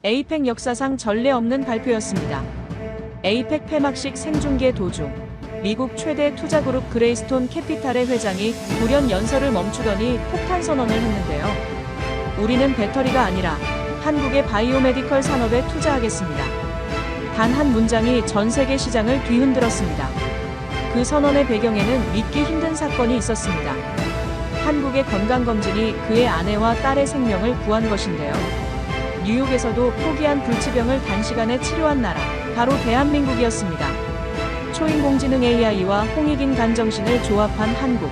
에이펙 역사상 전례 없는 발표였습니다. 에이펙 폐막식 생중계 도중 미국 최대 투자그룹 그레이스톤 캐피탈의 회장이 돌연 연설을 멈추더니 폭탄 선언을 했는데요. 우리는 배터리가 아니라 한국의 바이오메디컬 산업에 투자하겠습니다. 단 한 문장이 전 세계 시장을 뒤흔들었습니다. 그 선언의 배경에는 믿기 힘든 사건이 있었습니다. 한국의 건강검진이 그의 아내와 딸의 생명을 구한 것인데요. 뉴욕에서도 포기한 불치병을 단시간에 치료한 나라, 바로 대한민국이었습니다. 초인공지능 AI와 홍익인 간정신을 조합한 한국.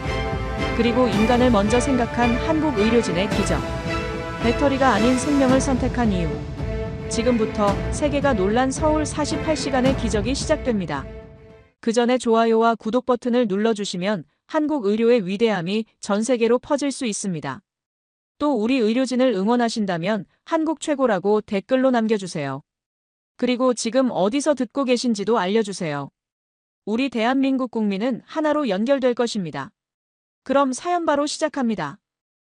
그리고 인간을 먼저 생각한 한국 의료진의 기적. 배터리가 아닌 생명을 선택한 이유. 지금부터 세계가 놀란 서울 48시간의 기적이 시작됩니다. 그 전에 좋아요와 구독 버튼을 눌러주시면 한국 의료의 위대함이 전 세계로 퍼질 수 있습니다. 또 우리 의료진을 응원하신다면 한국 최고라고 댓글로 남겨주세요. 그리고 지금 어디서 듣고 계신지도 알려주세요. 우리 대한민국 국민은 하나로 연결될 것입니다. 그럼 사연 바로 시작합니다.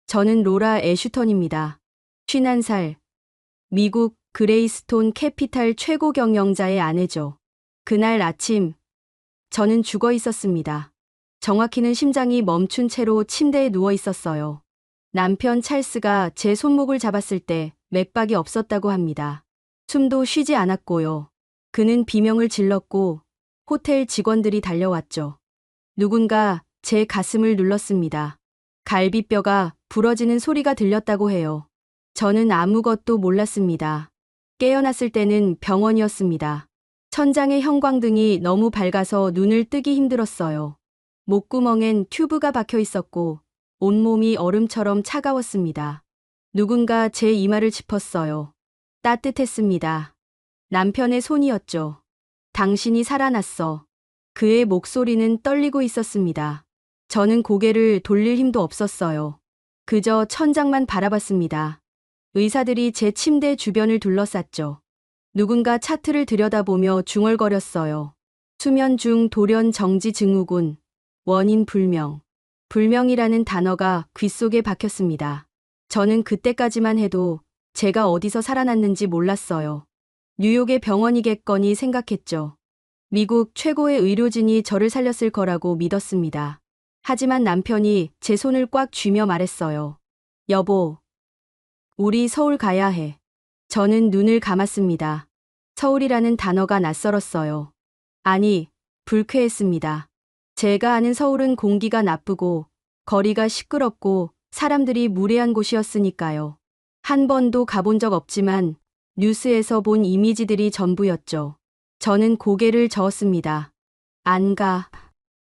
저는 로라 애슈턴입니다. 51살. 미국 그레이스톤 캐피탈 최고 경영자의 아내죠. 그날 아침, 저는 죽어 있었습니다. 정확히는 심장이 멈춘 채로 침대에 누워 있었어요. 남편 찰스가 제 손목을 잡았을 때 맥박이 없었다고 합니다. 숨도 쉬지 않았고요. 그는 비명을 질렀고 호텔 직원들이 달려왔죠. 누군가 제 가슴을 눌렀습니다. 갈비뼈가 부러지는 소리가 들렸다고 해요. 저는 아무것도 몰랐습니다. 깨어났을 때는 병원이었습니다. 천장의 형광등이 너무 밝아서 눈을 뜨기 힘들었어요. 목구멍엔 튜브가 박혀 있었고 온몸이 얼음처럼 차가웠습니다. 누군가 제 이마를 짚었어요. 따뜻했습니다. 남편의 손이었죠. 당신이 살아났어. 그의 목소리는 떨리고 있었습니다. 저는 고개를 돌릴 힘도 없었어요. 그저 천장만 바라봤습니다. 의사들이 제 침대 주변을 둘러쌌죠. 누군가 차트를 들여다보며 중얼거렸어요. 수면 중 돌연 정지 증후군, 원인 불명. 불명이라는 단어가 귓속에 박혔습니다. 저는 그때까지만 해도 제가 어디서 살아났는지 몰랐어요. 뉴욕의 병원이겠거니 생각했죠. 미국 최고의 의료진이 저를 살렸을 거라고 믿었습니다. 하지만 남편이 제 손을 꽉 쥐며 말했어요. 여보, 우리 서울 가야 해. 저는 눈을 감았습니다. 서울이라는 단어가 낯설었어요. 아니, 불쾌했습니다. 제가 아는 서울은 공기가 나쁘고 거리가 시끄럽고 사람들이 무례한 곳이었으니까요. 한 번도 가본 적 없지만 뉴스에서 본 이미지들이 전부였죠. 저는 고개를 저었습니다. 안 가.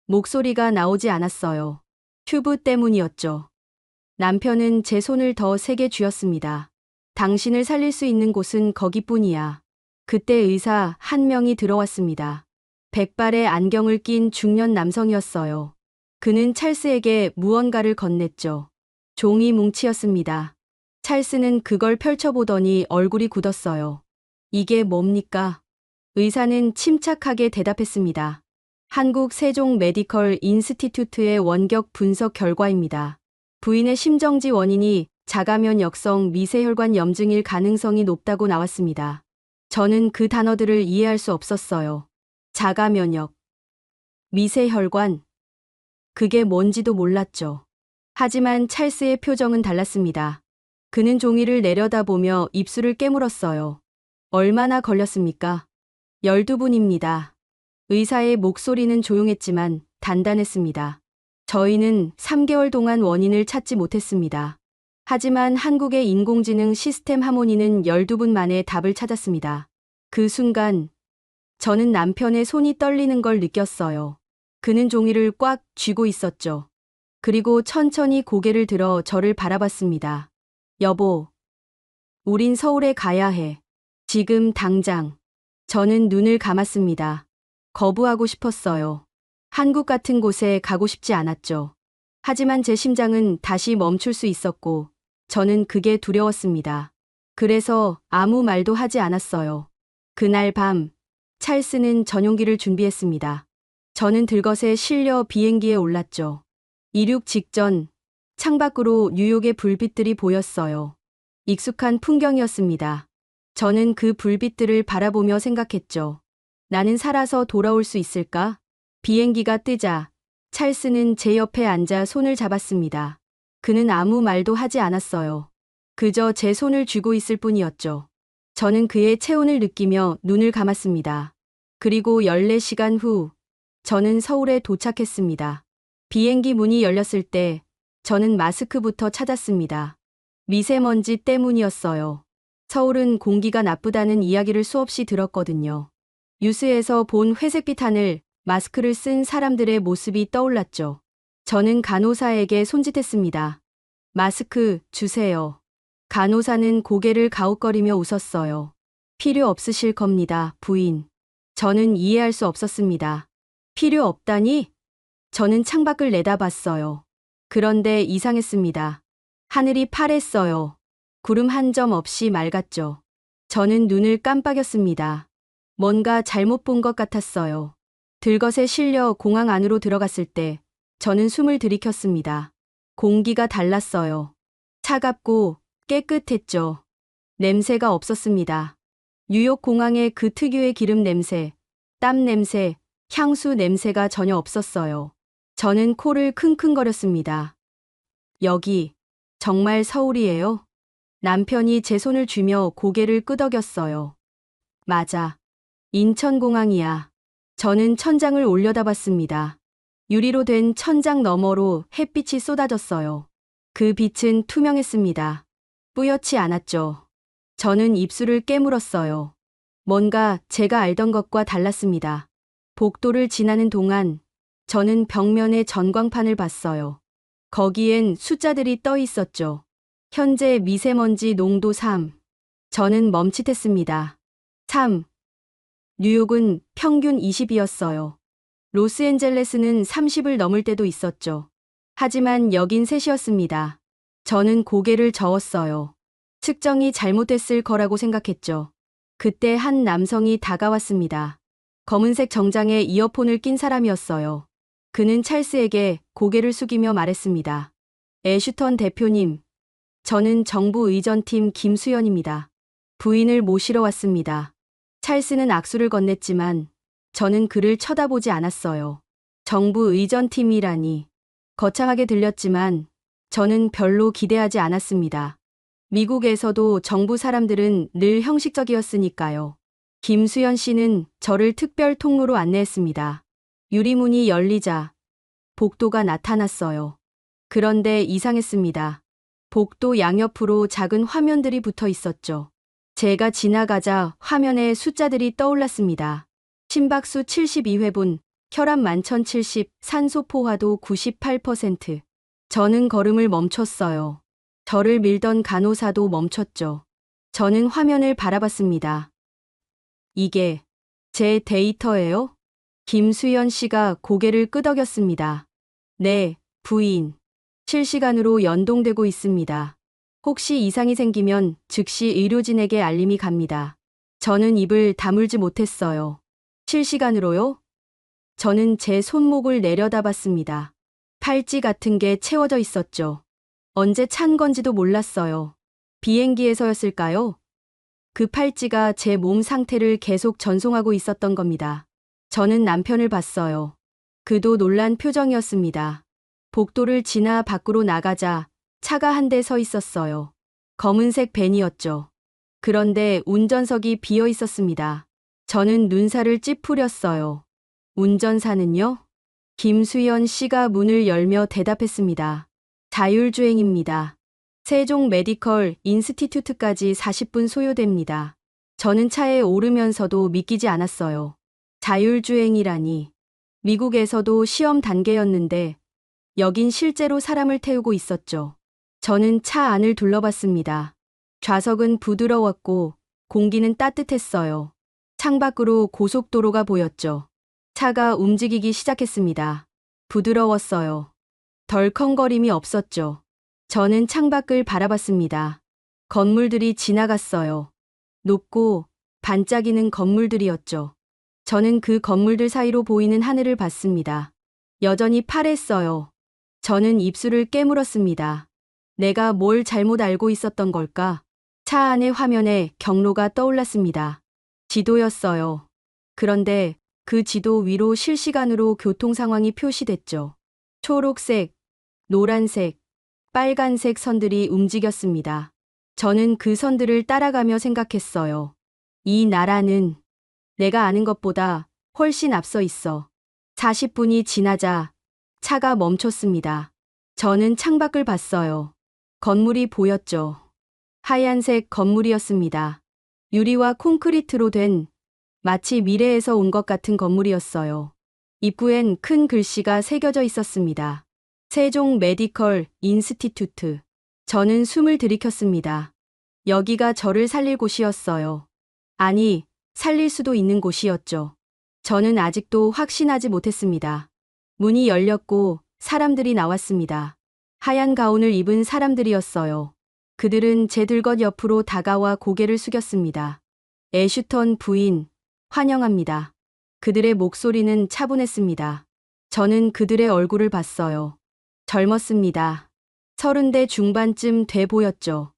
목소리가 나오지 않았어요. 튜브 때문이었죠. 남편은 제 손을 더 세게 쥐었습니다. 당신을 살릴 수 있는 곳은 거기뿐이야. 그때 의사 한 명이 들어왔습니다. 백발의 안경을 낀 중년 남성이었어요. 그는 찰스에게 무언가를 건넸죠. 종이 뭉치였습니다. 찰스는 그걸 펼쳐보더니 얼굴이 굳었어요. 이게 뭡니까? 의사는 침착하게 대답했습니다. 한국 세종 메디컬 인스티튜트의 원격 분석 결과입니다. 부인의 심정지 원인이 자가면역성 미세혈관 염증일 가능성이 높다고 나왔습니다. 저는 그 단어들을 이해할 수 없었어요. 자가면역, 미세혈관, 그게 뭔지도 몰랐죠. 하지만 찰스의 표정은 달랐습니다. 그는 종이를 내려다보며 입술을 깨물었어요. 얼마나 걸렸습니까? 12분입니다. 의사의 목소리는 조용했지만 단단했습니다. 저희는 3개월 동안 원인을 찾지 못했습니다. 하지만 한국의 인공지능 시스템 하모니는 12분 만에 답을 찾았습니다. 그 순간 저는 남편의 손이 떨리는 걸 느꼈어요. 그는 종이를 꽉 쥐고 있었죠. 그리고 천천히 고개를 들어 저를 바라봤습니다. 여보, 우린 서울에 가야 해. 지금 당장. 저는 눈을 감았습니다. 거부하고 싶었어요. 한국 같은 곳에 가고 싶지 않았죠. 하지만 제 심장은 다시 멈출 수 있었고 저는 그게 두려웠습니다. 그래서 아무 말도 하지 않았어요. 그날 밤 찰스는 전용기를 준비했습니다. 저는 들것에 실려 비행기에 올랐죠. 이륙 직전 창밖으로 뉴욕의 불빛들이 보였어요. 익숙한 풍경이었습니다. 저는 그 불빛들을 바라보며 생각했죠. 나는 살아서 돌아올 수 있을까? 비행기가 뜨자 찰스는 제 옆에 앉아 손을 잡았습니다. 그는 아무 말도 하지 않았어요. 그저 제 손을 쥐고 있을 뿐이었죠. 저는 그의 체온을 느끼며 눈을 감았습니다. 그리고 14시간 후 저는 서울에 도착했습니다. 비행기 문이 열렸을 때 저는 마스크부터 찾았습니다. 미세먼지 때문이었어요. 서울은 공기가 나쁘다는 이야기를 수없이 들었거든요. 뉴스에서 본 회색빛 하늘, 마스크를 쓴 사람들의 모습이 떠올랐죠. 저는 간호사에게 손짓했습니다. 마스크 주세요. 간호사는 고개를 가웃거리며 웃었어요. 필요 없으실 겁니다, 부인. 저는 이해할 수 없었습니다. 필요 없다니? 저는 창밖을 내다봤어요. 그런데 이상했습니다. 하늘이 파랬어요. 구름 한 점 없이 맑았죠. 저는 눈을 깜빡였습니다. 뭔가 잘못 본 것 같았어요. 들것에 실려 공항 안으로 들어갔을 때 저는 숨을 들이켰습니다. 공기가 달랐어요. 차갑고 깨끗했죠. 냄새가 없었습니다. 뉴욕 공항의 그 특유의 기름 냄새, 땀 냄새, 향수 냄새가 전혀 없었어요. 저는 코를 킁킁거렸습니다. 여기 정말 서울이에요? 남편이 제 손을 쥐며 고개를 끄덕였어요. 맞아. 인천공항이야. 저는 천장을 올려다봤습니다. 유리로 된 천장 너머로 햇빛이 쏟아졌어요. 그 빛은 투명했습니다. 뿌옇지 않았죠. 저는 입술을 깨물었어요. 뭔가 제가 알던 것과 달랐습니다. 복도를 지나는 동안 저는 벽면의 전광판을 봤어요. 거기엔 숫자들이 떠 있었죠. 현재 미세먼지 농도 3. 저는 멈칫했습니다. 3. 뉴욕은 평균 20이었어요. 로스앤젤레스는 30을 넘을 때도 있었죠. 하지만 여긴 셋이었습니다. 저는 고개를 저었어요. 측정이 잘못됐을 거라고 생각했죠. 그때 한 남성이 다가왔습니다. 검은색 정장에 이어폰을 낀 사람이었어요. 그는 찰스에게 고개를 숙이며 말했습니다. 애슈턴 대표님, 저는 정부 의전팀 김수연입니다. 부인을 모시러 왔습니다. 찰스는 악수를 건넸지만 저는 그를 쳐다보지 않았어요. 정부 의전팀이라니. 거창하게 들렸지만 저는 별로 기대하지 않았습니다. 미국에서도 정부 사람들은 늘 형식적이었으니까요. 김수연 씨는 저를 특별 통로로 안내했습니다. 유리문이 열리자 복도가 나타났어요. 그런데 이상했습니다. 복도 양옆으로 작은 화면들이 붙어 있었죠. 제가 지나가자 화면에 숫자들이 떠올랐습니다. 심박수 72회분, 혈압 11,070, 산소 포화도 98%. 저는 걸음을 멈췄어요. 저를 밀던 간호사도 멈췄죠. 저는 화면을 바라봤습니다. 이게 제 데이터예요? 김수연 씨가 고개를 끄덕였습니다. 네, 부인. 실시간으로 연동되고 있습니다. 혹시 이상이 생기면 즉시 의료진에게 알림이 갑니다. 저는 입을 다물지 못했어요. 실시간으로요? 저는 제 손목을 내려다봤습니다. 팔찌 같은 게 채워져 있었죠. 언제 찬 건지도 몰랐어요. 비행기에서였을까요? 그 팔찌가 제 몸 상태를 계속 전송하고 있었던 겁니다. 저는 남편을 봤어요. 그도 놀란 표정이었습니다. 복도를 지나 밖으로 나가자 차가 한 대 서 있었어요. 검은색 밴이었죠. 그런데 운전석이 비어 있었습니다. 저는 눈살을 찌푸렸어요. 운전사는요? 김수연 씨가 문을 열며 대답했습니다. 자율주행입니다. 세종 메디컬 인스티튜트까지 40분 소요됩니다. 저는 차에 오르면서도 믿기지 않았어요. 자율주행이라니. 미국에서도 시험 단계였는데 여긴 실제로 사람을 태우고 있었죠. 저는 차 안을 둘러봤습니다. 좌석은 부드러웠고 공기는 따뜻했어요. 창밖으로 고속도로가 보였죠. 차가 움직이기 시작했습니다. 부드러웠어요. 덜컹거림이 없었죠. 저는 창밖을 바라봤습니다. 건물들이 지나갔어요. 높고 반짝이는 건물들이었죠. 저는 그 건물들 사이로 보이는 하늘을 봤습니다. 여전히 파랬어요. 저는 입술을 깨물었습니다. 내가 뭘 잘못 알고 있었던 걸까? 차 안의 화면에 경로가 떠올랐습니다. 지도였어요. 그런데 그 지도 위로 실시간으로 교통 상황이 표시됐죠. 초록색, 노란색, 빨간색 선들이 움직였습니다. 저는 그 선들을 따라가며 생각했어요. 이 나라는 내가 아는 것보다 훨씬 앞서 있어. 40분이 지나자 차가 멈췄습니다. 저는 창밖을 봤어요. 건물이 보였죠. 하얀색 건물이었습니다. 유리와 콘크리트로 된 마치 미래에서 온 것 같은 건물이었어요. 입구엔 큰 글씨가 새겨져 있었습니다. 세종 메디컬 인스티튜트. 저는 숨을 들이켰습니다. 여기가 저를 살릴 곳이었어요. 아니, 살릴 수도 있는 곳이었죠. 저는 아직도 확신하지 못했습니다. 문이 열렸고 사람들이 나왔습니다. 하얀 가운을 입은 사람들이었어요. 그들은 제 들것 옆으로 다가와 고개를 숙였습니다. 애슈턴 부인, 환영합니다. 그들의 목소리는 차분했습니다. 저는 그들의 얼굴을 봤어요. 젊었습니다. 30대 중반쯤 돼 보였죠.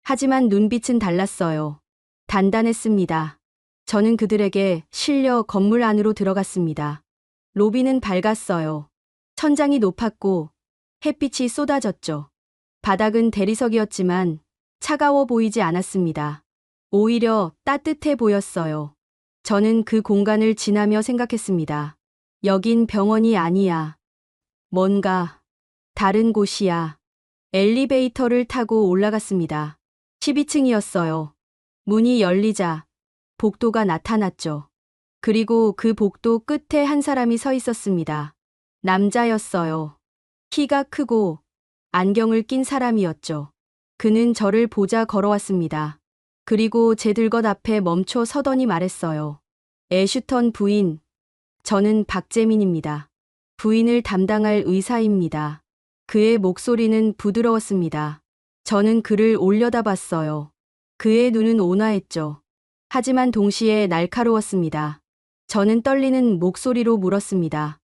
하지만 눈빛은 달랐어요. 단단했습니다. 저는 그들에게 실려 건물 안으로 들어갔습니다. 로비는 밝았어요. 천장이 높았고 햇빛이 쏟아졌죠. 바닥은 대리석이었지만 차가워 보이지 않았습니다. 오히려 따뜻해 보였어요. 저는 그 공간을 지나며 생각했습니다. 여긴 병원이 아니야. 뭔가 다른 곳이야. 엘리베이터를 타고 올라갔습니다. 12층이었어요. 문이 열리자 복도가 나타났죠. 그리고 그 복도 끝에 한 사람이 서 있었습니다. 남자였어요. 키가 크고 안경을 낀 사람이었죠. 그는 저를 보자 걸어왔습니다. 그리고 제 들것 앞에 멈춰 서더니 말했어요. 애슈턴 부인, 저는 박재민입니다. 부인을 담당할 의사입니다. 그의 목소리는 부드러웠습니다. 저는 그를 올려다봤어요. 그의 눈은 온화했죠. 하지만 동시에 날카로웠습니다. 저는 떨리는 목소리로 물었습니다.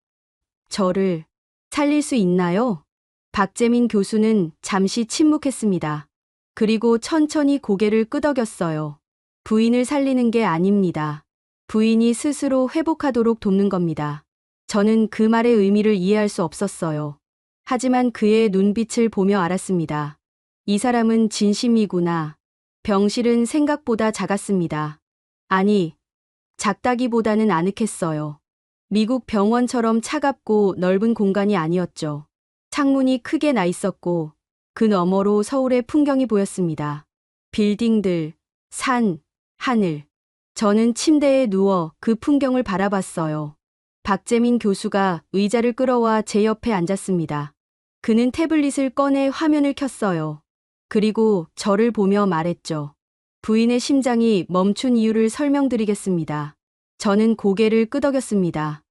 저를 살릴 수 있나요? 박재민 교수는 잠시 침묵했습니다. 그리고 천천히 고개를 끄덕였어요. 부인을 살리는 게 아닙니다. 부인이 스스로 회복하도록 돕는 겁니다. 저는 그 말의 의미를 이해할 수 없었어요. 하지만 그의 눈빛을 보며 알았습니다. 이 사람은 진심이구나. 병실은 생각보다 작았습니다. 아니, 작다기보다는 아늑했어요. 미국 병원처럼 차갑고 넓은 공간이 아니었죠. 창문이 크게 나 있었고 그 너머로 서울의 풍경이 보였습니다. 빌딩들, 산, 하늘. 저는 침대에 누워 그 풍경을 바라봤어요. 박재민 교수가 의자를 끌어와 제 옆에 앉았습니다. 그는 태블릿을 꺼내 화면을 켰어요. 그리고 저를 보며 말했죠. 부인의 심장이 멈춘 이유를 설명드리겠습니다. 저는 고개를 끄덕였습니다.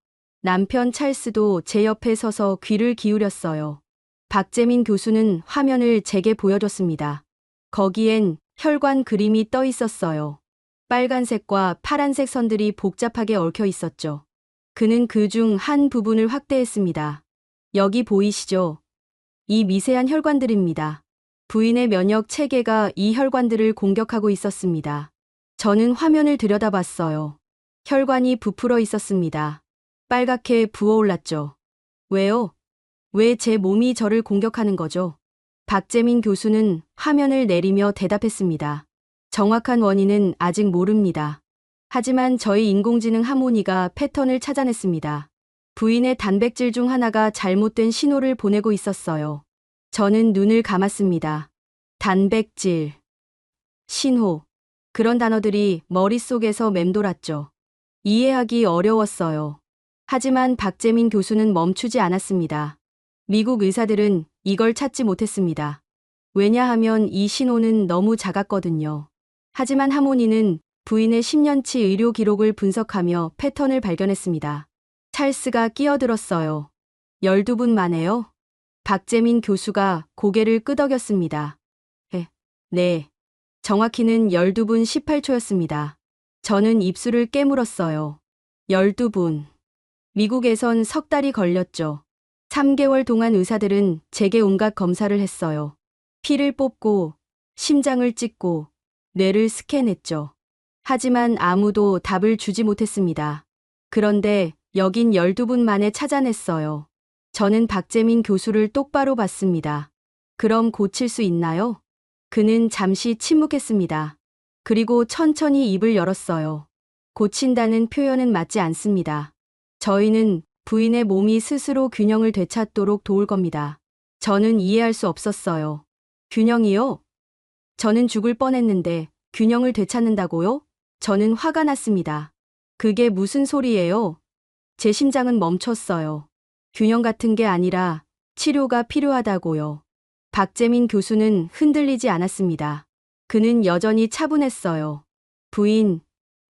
남편 찰스도 제 옆에 서서 귀를 기울였어요. 박재민 교수는 화면을 제게 보여줬습니다. 거기엔 혈관 그림이 떠 있었어요. 빨간색과 파란색 선들이 복잡하게 얽혀 있었죠. 그는 그 중 한 부분을 확대했습니다. 여기 보이시죠? 이 미세한 혈관들입니다. 부인의 면역 체계가 이 혈관들을 공격하고 있었습니다. 저는 화면을 들여다봤어요. 혈관이 부풀어 있었습니다. 빨갛게 부어올랐죠. 왜요? 왜 제 몸이 저를 공격하는 거죠? 박재민 교수는 화면을 내리며 대답했습니다. 정확한 원인은 아직 모릅니다. 하지만 저희 인공지능 하모니가 패턴을 찾아냈습니다. 부인의 단백질 중 하나가 잘못된 신호를 보내고 있었어요. 저는 눈을 감았습니다. 단백질, 신호, 그런 단어들이 머릿속에서 맴돌았죠. 이해하기 어려웠어요. 하지만 박재민 교수는 멈추지 않았습니다. 미국 의사들은 이걸 찾지 못했습니다. 왜냐하면 이 신호는 너무 작았거든요. 하지만 하모니는 부인의 10년치 의료 기록을 분석하며 패턴을 발견했습니다. 찰스가 끼어들었어요. 12분 만에요? 박재민 교수가 고개를 끄덕였습니다. 네. 정확히는 12분 18초였습니다. 저는 입술을 깨물었어요. 12분. 미국에선 석 달이 걸렸죠. 3개월 동안 의사들은 제게 온갖 검사를 했어요. 피를 뽑고, 심장을 찍고, 뇌를 스캔했죠. 하지만 아무도 답을 주지 못했습니다. 그런데 여긴 12분 만에 찾아냈어요. 저는 박재민 교수를 똑바로 봤습니다. 그럼 고칠 수 있나요? 그는 잠시 침묵했습니다. 그리고 천천히 입을 열었어요. 고친다는 표현은 맞지 않습니다. 저희는 부인의 몸이 스스로 균형을 되찾도록 도울 겁니다. 저는 이해할 수 없었어요. 균형이요? 저는 죽을 뻔했는데 균형을 되찾는다고요? 저는 화가 났습니다. 그게 무슨 소리예요? 제 심장은 멈췄어요. 균형 같은 게 아니라 치료가 필요하다고요. 박재민 교수는 흔들리지 않았습니다. 그는 여전히 차분했어요. 부인,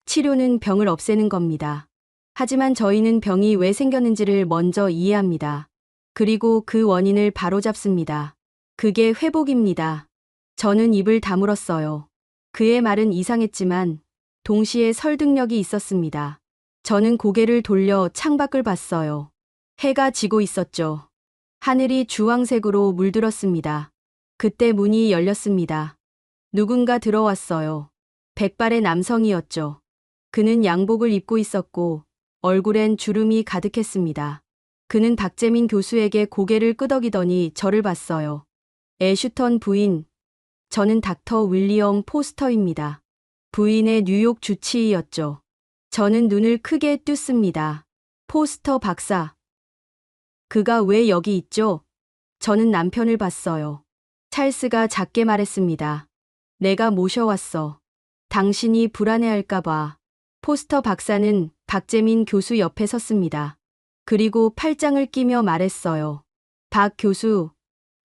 치료는 병을 없애는 겁니다. 하지만 저희는 병이 왜 생겼는지를 먼저 이해합니다. 그리고 그 원인을 바로잡습니다. 그게 회복입니다. 저는 입을 다물었어요. 그의 말은 이상했지만 동시에 설득력이 있었습니다. 저는 고개를 돌려 창밖을 봤어요. 해가 지고 있었죠. 하늘이 주황색으로 물들었습니다. 그때 문이 열렸습니다. 누군가 들어왔어요. 백발의 남성이었죠. 그는 양복을 입고 있었고 얼굴엔 주름이 가득했습니다. 그는 박재민 교수에게 고개를 끄덕이더니 저를 봤어요. 애슈턴 부인, 저는 닥터 윌리엄 포스터입니다. 부인의 뉴욕 주치의였죠. 저는 눈을 크게 떴습니다. 포스터 박사. 그가 왜 여기 있죠? 저는 남편을 봤어요. 찰스가 작게 말했습니다. 내가 모셔왔어. 당신이 불안해할까봐. 포스터 박사는 박재민 교수 옆에 섰습니다. 그리고 팔짱을 끼며 말했어요. 박 교수,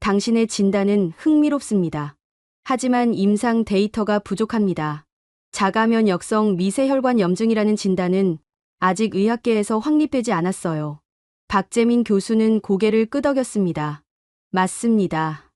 당신의 진단은 흥미롭습니다. 하지만 임상 데이터가 부족합니다. 자가면역성 미세혈관 염증이라는 진단은 아직 의학계에서 확립되지 않았어요. 박재민 교수는 고개를 끄덕였습니다. 맞습니다.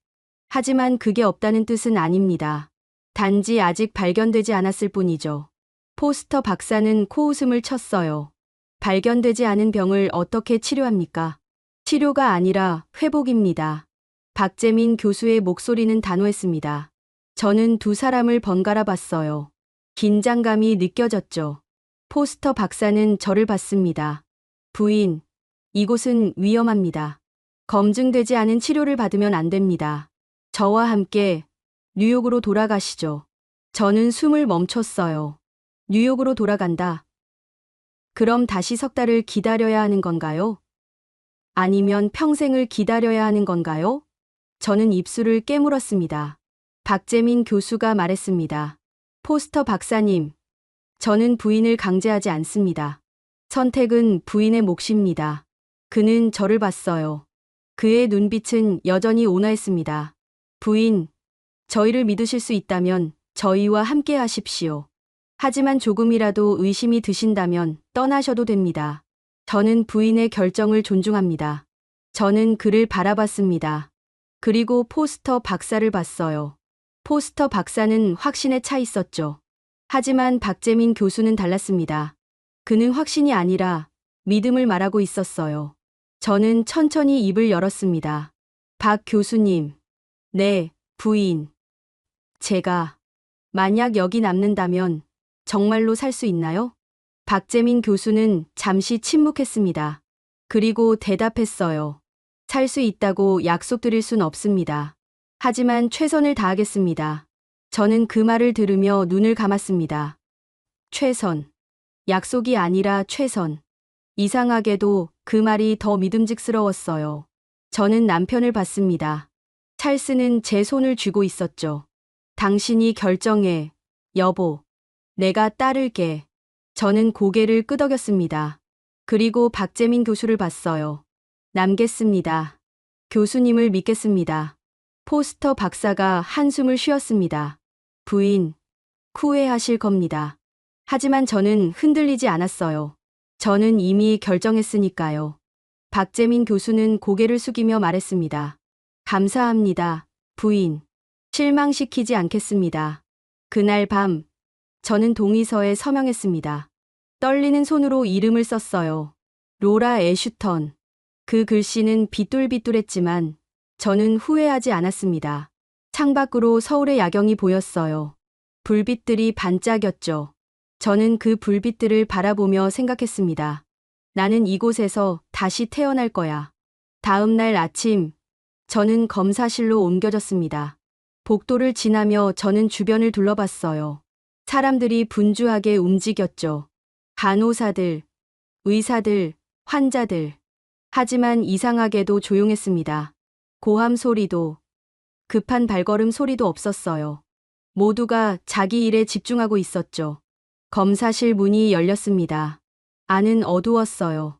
하지만 그게 없다는 뜻은 아닙니다. 단지 아직 발견되지 않았을 뿐이죠. 포스터 박사는 코웃음을 쳤어요. 발견되지 않은 병을 어떻게 치료합니까? 치료가 아니라 회복입니다. 박재민 교수의 목소리는 단호했습니다. 저는 두 사람을 번갈아 봤어요. 긴장감이 느껴졌죠. 포스터 박사는 저를 봤습니다. 부인, 이곳은 위험합니다. 검증되지 않은 치료를 받으면 안 됩니다. 저와 함께 뉴욕으로 돌아가시죠. 저는 숨을 멈췄어요. 뉴욕으로 돌아간다. 그럼 다시 석 달을 기다려야 하는 건가요? 아니면 평생을 기다려야 하는 건가요? 저는 입술을 깨물었습니다. 박재민 교수가 말했습니다. 포스터 박사님, 저는 부인을 강제하지 않습니다. 선택은 부인의 몫입니다. 그는 저를 봤어요. 그의 눈빛은 여전히 온화했습니다. 부인, 저희를 믿으실 수 있다면 저희와 함께 하십시오. 하지만 조금이라도 의심이 드신다면 떠나셔도 됩니다. 저는 부인의 결정을 존중합니다. 저는 그를 바라봤습니다. 그리고 포스터 박사를 봤어요. 포스터 박사는 확신에 차 있었죠. 하지만 박재민 교수는 달랐습니다. 그는 확신이 아니라 믿음을 말하고 있었어요. 저는 천천히 입을 열었습니다. 박 교수님. 네, 부인. 제가 만약 여기 남는다면 정말로 살 수 있나요? 박재민 교수는 잠시 침묵했습니다. 그리고 대답했어요. 살 수 있다고 약속드릴 순 없습니다. 하지만 최선을 다하겠습니다. 저는 그 말을 들으며 눈을 감았습니다. 최선. 약속이 아니라 최선. 이상하게도 그 말이 더 믿음직스러웠어요. 저는 남편을 봤습니다. 찰스는 제 손을 쥐고 있었죠. 당신이 결정해, 여보. 내가 따를게. 저는 고개를 끄덕였습니다. 그리고 박재민 교수를 봤어요. 남겠습니다. 교수님을 믿겠습니다. 포스터 박사가 한숨을 쉬었습니다. 부인, 후회하실 겁니다. 하지만 저는 흔들리지 않았어요. 저는 이미 결정했으니까요. 박재민 교수는 고개를 숙이며 말했습니다. 감사합니다, 부인. 실망시키지 않겠습니다. 그날 밤, 저는 동의서에 서명했습니다. 떨리는 손으로 이름을 썼어요. 로라 애슈턴. 그 글씨는 비뚤비뚤했지만 저는 후회하지 않았습니다. 창밖으로 서울의 야경이 보였어요. 불빛들이 반짝였죠. 저는 그 불빛들을 바라보며 생각했습니다. 나는 이곳에서 다시 태어날 거야. 다음 날 아침, 저는 검사실로 옮겨졌습니다. 복도를 지나며 저는 주변을 둘러봤어요. 사람들이 분주하게 움직였죠. 간호사들, 의사들, 환자들. 하지만 이상하게도 조용했습니다. 고함 소리도, 급한 발걸음 소리도 없었어요. 모두가 자기 일에 집중하고 있었죠. 검사실 문이 열렸습니다. 안은 어두웠어요.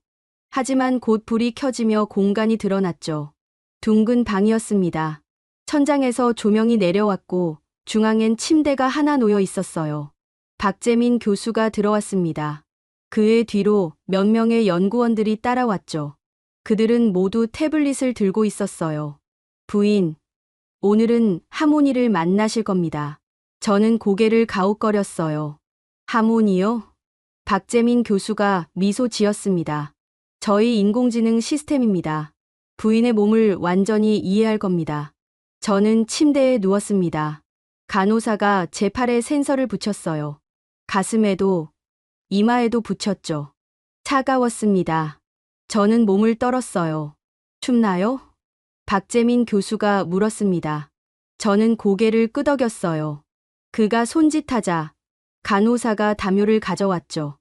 하지만 곧 불이 켜지며 공간이 드러났죠. 둥근 방이었습니다. 천장에서 조명이 내려왔고 중앙엔 침대가 하나 놓여 있었어요. 박재민 교수가 들어왔습니다. 그의 뒤로 몇 명의 연구원들이 따라왔죠. 그들은 모두 태블릿을 들고 있었어요. 부인, 오늘은 하모니를 만나실 겁니다. 저는 고개를 가웃거렸어요. 하모니요? 박재민 교수가 미소 지었습니다. 저희 인공지능 시스템입니다. 부인의 몸을 완전히 이해할 겁니다. 저는 침대에 누웠습니다. 간호사가 제 팔에 센서를 붙였어요. 가슴에도, 이마에도 붙였죠. 차가웠습니다. 저는 몸을 떨었어요. 춥나요? 박재민 교수가 물었습니다. 저는 고개를 끄덕였어요. 그가 손짓하자 간호사가 담요를 가져왔죠.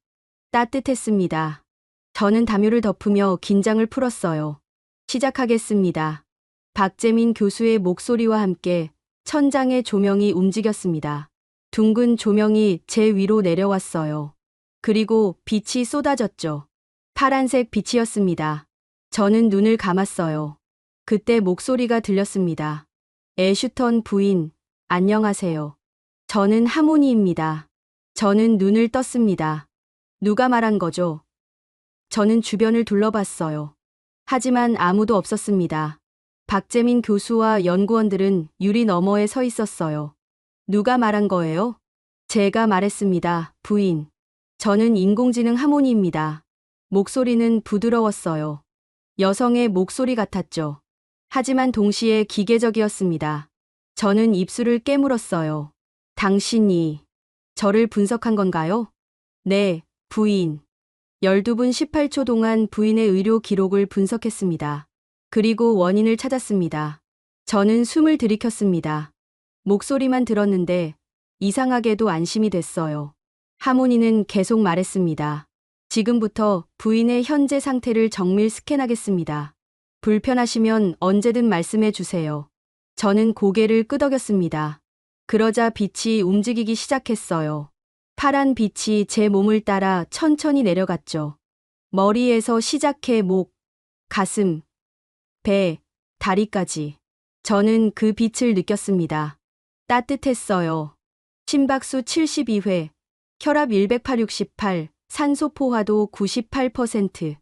따뜻했습니다. 저는 담요를 덮으며 긴장을 풀었어요. 시작하겠습니다. 박재민 교수의 목소리와 함께 천장의 조명이 움직였습니다. 둥근 조명이 제 위로 내려왔어요. 그리고 빛이 쏟아졌죠. 파란색 빛이었습니다. 저는 눈을 감았어요. 그때 목소리가 들렸습니다. 애슈턴 부인, 안녕하세요. 저는 하모니입니다. 저는 눈을 떴습니다. 누가 말한 거죠? 저는 주변을 둘러봤어요. 하지만 아무도 없었습니다. 박재민 교수와 연구원들은 유리 너머에 서 있었어요. 누가 말한 거예요? 제가 말했습니다, 부인. 저는 인공지능 하모니입니다. 목소리는 부드러웠어요. 여성의 목소리 같았죠. 하지만 동시에 기계적이었습니다. 저는 입술을 깨물었어요. 당신이 저를 분석한 건가요? 네, 부인. 12분 18초 동안 부인의 의료 기록을 분석했습니다. 그리고 원인을 찾았습니다. 저는 숨을 들이켰습니다. 목소리만 들었는데 이상하게도 안심이 됐어요. 하모니는 계속 말했습니다. 지금부터 부인의 현재 상태를 정밀 스캔하겠습니다. 불편하시면 언제든 말씀해 주세요. 저는 고개를 끄덕였습니다. 그러자 빛이 움직이기 시작했어요. 파란 빛이 제 몸을 따라 천천히 내려갔죠. 머리에서 시작해 목, 가슴, 배, 다리까지. 저는 그 빛을 느꼈습니다. 따뜻했어요. 심박수 72회, 혈압 108/68, 산소 포화도 98%.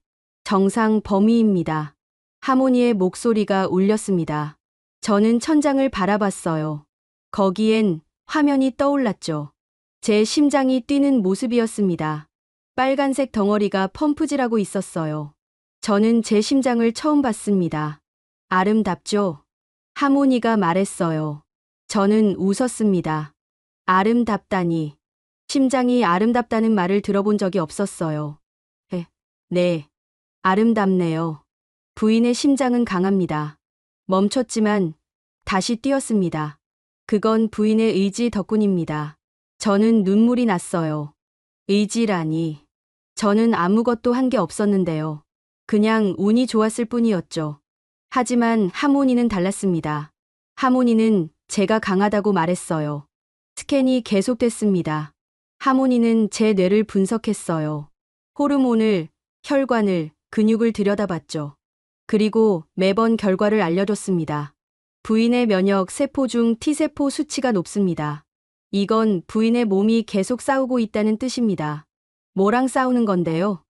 정상 범위입니다. 하모니의 목소리가 울렸습니다. 저는 천장을 바라봤어요. 거기엔 화면이 떠올랐죠. 제 심장이 뛰는 모습이었습니다. 빨간색 덩어리가 펌프질하고 있었어요. 저는 제 심장을 처음 봤습니다. 아름답죠? 하모니가 말했어요. 저는 웃었습니다. 아름답다니. 심장이 아름답다는 말을 들어본 적이 없었어요. 네. 아름답네요. 부인의 심장은 강합니다. 멈췄지만 다시 뛰었습니다. 그건 부인의 의지 덕분입니다. 저는 눈물이 났어요. 의지라니. 저는 아무것도 한 게 없었는데요. 그냥 운이 좋았을 뿐이었죠. 하지만 하모니는 달랐습니다. 하모니는 제가 강하다고 말했어요. 스캔이 계속됐습니다. 하모니는 제 뇌를 분석했어요. 호르몬을, 혈관을, 근육을 들여다봤죠. 그리고 매번 결과를 알려줬습니다. 부인의 면역 세포 중 T세포 수치가 높습니다. 이건 부인의 몸이 계속 싸우고 있다는 뜻입니다. 뭐랑 싸우는 건데요?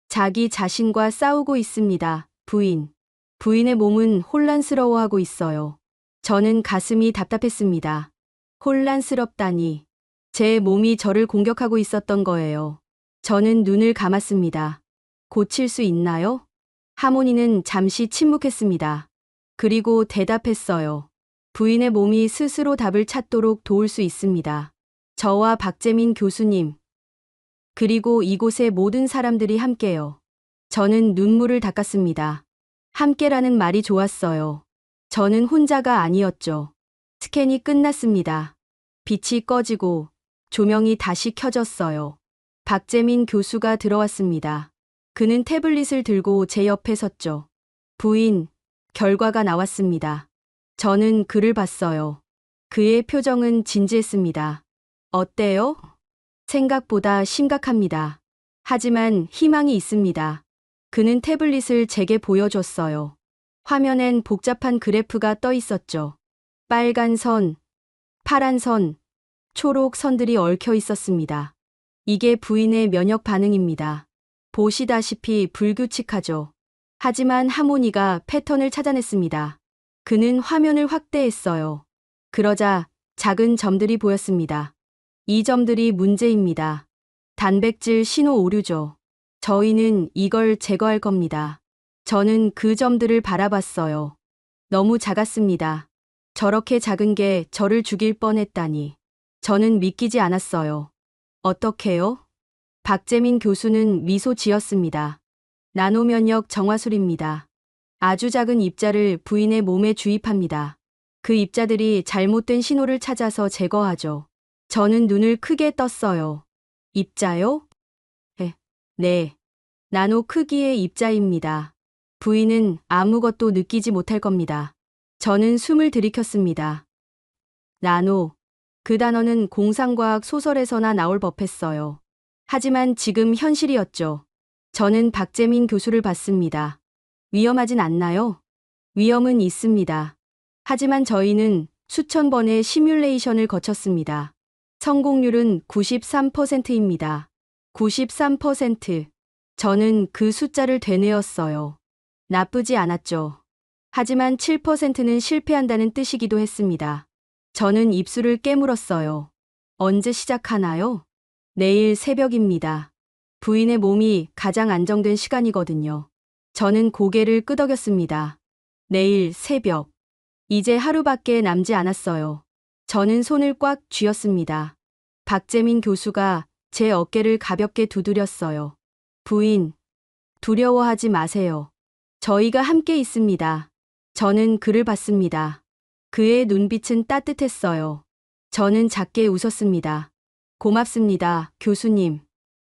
자기 자신과 싸우고 있습니다, 부인. 부인의 몸은 혼란스러워하고 있어요. 저는 가슴이 답답했습니다. 혼란스럽다니. 제 몸이 저를 공격하고 있었던 거예요. 저는 눈을 감았습니다. 고칠 수 있나요? 하모니는 잠시 침묵했습니다. 그리고 대답했어요. 부인의 몸이 스스로 답을 찾도록 도울 수 있습니다. 저와 박재민 교수님, 그리고 이곳의 모든 사람들이 함께요. 저는 눈물을 닦았습니다. 함께라는 말이 좋았어요. 저는 혼자가 아니었죠. 스캔이 끝났습니다. 빛이 꺼지고 조명이 다시 켜졌어요. 박재민 교수가 들어왔습니다. 그는 태블릿을 들고 제 옆에 섰죠. 부인, 결과가 나왔습니다. 저는 그를 봤어요. 그의 표정은 진지했습니다. 어때요? 생각보다 심각합니다. 하지만 희망이 있습니다. 그는 태블릿을 제게 보여줬어요. 화면엔 복잡한 그래프가 떠 있었죠. 빨간 선, 파란 선, 초록 선들이 얽혀 있었습니다. 이게 부인의 면역 반응입니다. 보시다시피 불규칙하죠. 하지만 하모니가 패턴을 찾아냈습니다. 그는 화면을 확대했어요. 그러자 작은 점들이 보였습니다. 이 점들이 문제입니다. 단백질 신호 오류죠. 저희는 이걸 제거할 겁니다. 저는 그 점들을 바라봤어요. 너무 작았습니다. 저렇게 작은 게 저를 죽일 뻔했다니. 저는 믿기지 않았어요. 어떻게요? 박재민 교수는 미소 지었습니다. 나노면역 정화술입니다. 아주 작은 입자를 부인의 몸에 주입합니다. 그 입자들이 잘못된 신호를 찾아서 제거하죠. 저는 눈을 크게 떴어요. 입자요? 네. 나노 크기의 입자입니다. 부인은 아무것도 느끼지 못할 겁니다. 저는 숨을 들이켰습니다. 나노. 그 단어는 공상과학 소설에서나 나올 법했어요. 하지만 지금 현실이었죠. 저는 박재민 교수를 봤습니다. 위험하진 않나요? 위험은 있습니다. 하지만 저희는 수천 번의 시뮬레이션을 거쳤습니다. 성공률은 93%입니다. 93%. 저는 그 숫자를 되뇌었어요. 나쁘지 않았죠. 하지만 7%는 실패한다는 뜻이기도 했습니다. 저는 입술을 깨물었어요. 언제 시작하나요? 내일 새벽입니다. 부인의 몸이 가장 안정된 시간이거든요. 저는 고개를 끄덕였습니다. 내일 새벽. 이제 하루밖에 남지 않았어요. 저는 손을 꽉 쥐었습니다. 박재민 교수가 제 어깨를 가볍게 두드렸어요. 부인, 두려워하지 마세요. 저희가 함께 있습니다. 저는 그를 봤습니다. 그의 눈빛은 따뜻했어요. 저는 작게 웃었습니다. 고맙습니다, 교수님.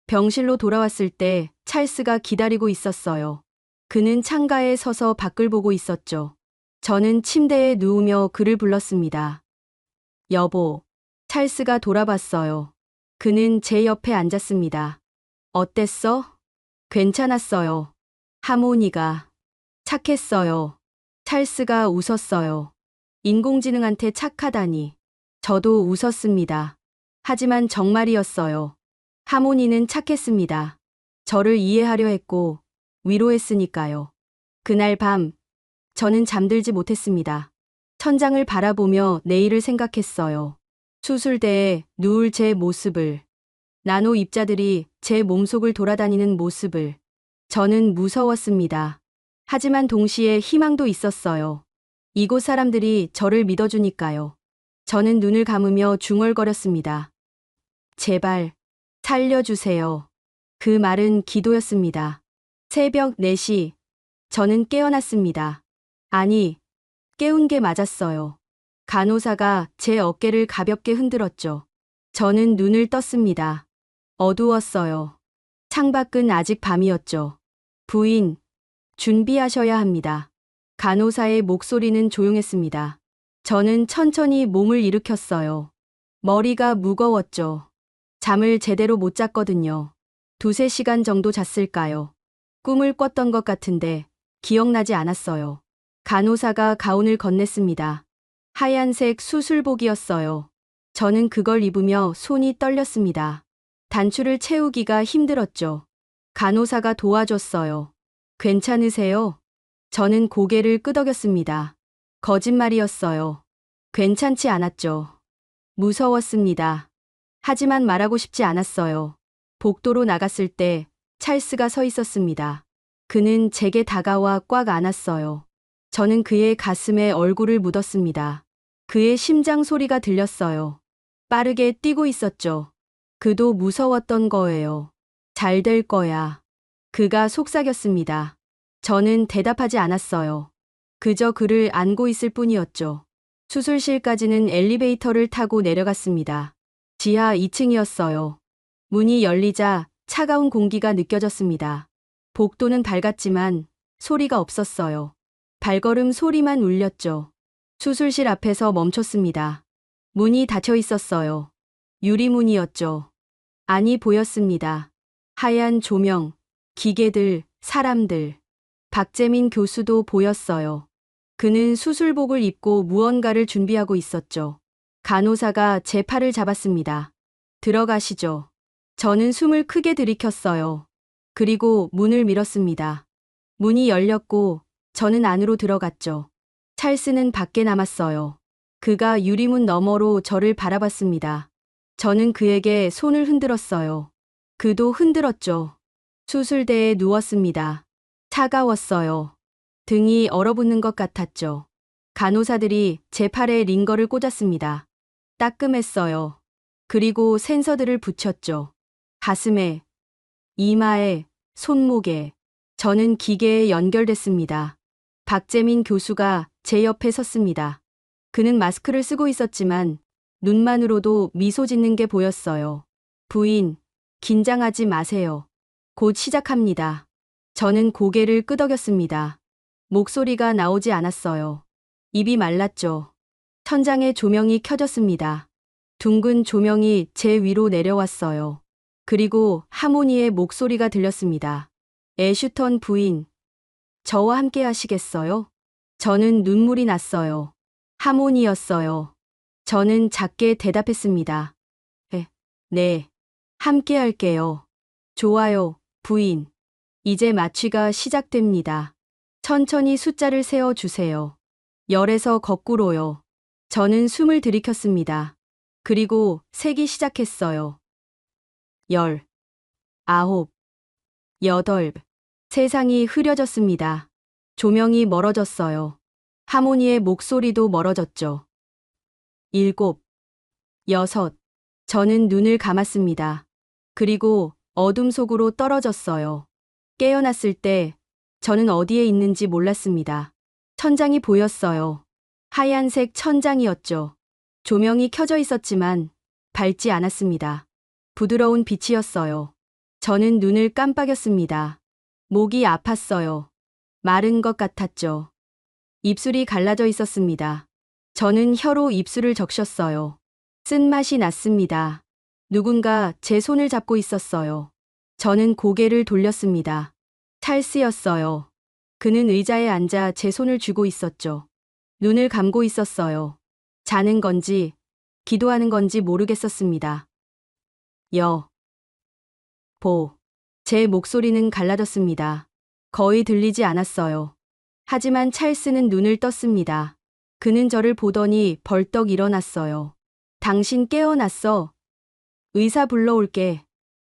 병실로 돌아왔을 때 찰스가 기다리고 있었어요. 그는 창가에 서서 밖을 보고 있었죠. 저는 침대에 누우며 그를 불렀습니다. 여보. 찰스가 돌아봤어요. 그는 제 옆에 앉았습니다. 어땠어? 괜찮았어요. 하모니가 착했어요. 찰스가 웃었어요. 인공지능한테 착하다니. 저도 웃었습니다. 하지만 정말이었어요. 하모니는 착했습니다. 저를 이해하려 했고 위로했으니까요. 그날 밤 저는 잠들지 못했습니다. 천장을 바라보며 내일을 생각했어요. 수술대에 누울 제 모습을, 나노 입자들이 제 몸속을 돌아다니는 모습을. 저는 무서웠습니다. 하지만 동시에 희망도 있었어요. 이곳 사람들이 저를 믿어주니까요. 저는 눈을 감으며 중얼거렸습니다. 제발, 살려주세요. 그 말은 기도였습니다. 새벽 4시, 저는 깨어났습니다. 아니, 깨운 게 맞았어요. 간호사가 제 어깨를 가볍게 흔들었죠. 저는 눈을 떴습니다. 어두웠어요. 창밖은 아직 밤이었죠. 부인, 준비하셔야 합니다. 간호사의 목소리는 조용했습니다. 저는 천천히 몸을 일으켰어요. 머리가 무거웠죠. 잠을 제대로 못 잤거든요. 2~3시간 정도 잤을까요? 꿈을 꿨던 것 같은데 기억나지 않았어요. 간호사가 가운을 건넸습니다. 하얀색 수술복이었어요. 저는 그걸 입으며 손이 떨렸습니다. 단추를 채우기가 힘들었죠. 간호사가 도와줬어요. 괜찮으세요? 저는 고개를 끄덕였습니다. 거짓말이었어요. 괜찮지 않았죠. 무서웠습니다. 하지만 말하고 싶지 않았어요. 복도로 나갔을 때 찰스가 서 있었습니다. 그는 제게 다가와 꽉 안았어요. 저는 그의 가슴에 얼굴을 묻었습니다. 그의 심장 소리가 들렸어요. 빠르게 뛰고 있었죠. 그도 무서웠던 거예요. 잘 될 거야. 그가 속삭였습니다. 저는 대답하지 않았어요. 그저 그를 안고 있을 뿐이었죠. 수술실까지는 엘리베이터를 타고 내려갔습니다. 지하 2층이었어요. 문이 열리자 차가운 공기가 느껴졌습니다. 복도는 밝았지만 소리가 없었어요. 발걸음 소리만 울렸죠. 수술실 앞에서 멈췄습니다. 문이 닫혀 있었어요. 유리문이었죠. 안이 보였습니다. 하얀 조명, 기계들, 사람들. 박재민 교수도 보였어요. 그는 수술복을 입고 무언가를 준비하고 있었죠. 간호사가 제 팔을 잡았습니다. 들어가시죠. 저는 숨을 크게 들이켰어요. 그리고 문을 밀었습니다. 문이 열렸고 저는 안으로 들어갔죠. 찰스는 밖에 남았어요. 그가 유리문 너머로 저를 바라봤습니다. 저는 그에게 손을 흔들었어요. 그도 흔들었죠. 수술대에 누웠습니다. 차가웠어요. 등이 얼어붙는 것 같았죠. 간호사들이 제 팔에 링거를 꽂았습니다. 따끔했어요. 그리고 센서들을 붙였죠. 가슴에, 이마에, 손목에. 저는 기계에 연결됐습니다. 박재민 교수가 제 옆에 섰습니다. 그는 마스크를 쓰고 있었지만 눈만으로도 미소 짓는 게 보였어요. 부인, 긴장하지 마세요. 곧 시작합니다. 저는 고개를 끄덕였습니다. 목소리가 나오지 않았어요. 입이 말랐죠. 천장에 조명이 켜졌습니다. 둥근 조명이 제 위로 내려왔어요. 그리고 하모니의 목소리가 들렸습니다. 애슈턴 부인, 저와 함께 하시겠어요? 저는 눈물이 났어요. 하모니였어요. 저는 작게 대답했습니다. 네, 함께 할게요. 좋아요, 부인. 이제 마취가 시작됩니다. 천천히 숫자를 세어주세요. 열에서 거꾸로요. 저는 숨을 들이켰습니다. 그리고 세기 시작했어요. 10, 9, 8. 세상이 흐려졌습니다. 조명이 멀어졌어요. 하모니의 목소리도 멀어졌죠. 7, 6. 저는 눈을 감았습니다. 그리고 어둠 속으로 떨어졌어요. 깨어났을 때 저는 어디에 있는지 몰랐습니다. 천장이 보였어요. 하얀색 천장이었죠. 조명이 켜져 있었지만 밝지 않았습니다. 부드러운 빛이었어요. 저는 눈을 깜빡였습니다. 목이 아팠어요. 마른 것 같았죠. 입술이 갈라져 있었습니다. 저는 혀로 입술을 적셨어요. 쓴맛이 났습니다. 누군가 제 손을 잡고 있었어요. 저는 고개를 돌렸습니다. 찰스였어요. 그는 의자에 앉아 제 손을 쥐고 있었죠. 눈을 감고 있었어요. 자는 건지, 기도하는 건지 모르겠었습니다. 제 목소리는 갈라졌습니다. 거의 들리지 않았어요. 하지만 찰스는 눈을 떴습니다. 그는 저를 보더니 벌떡 일어났어요. 당신 깨어났어. 의사 불러올게.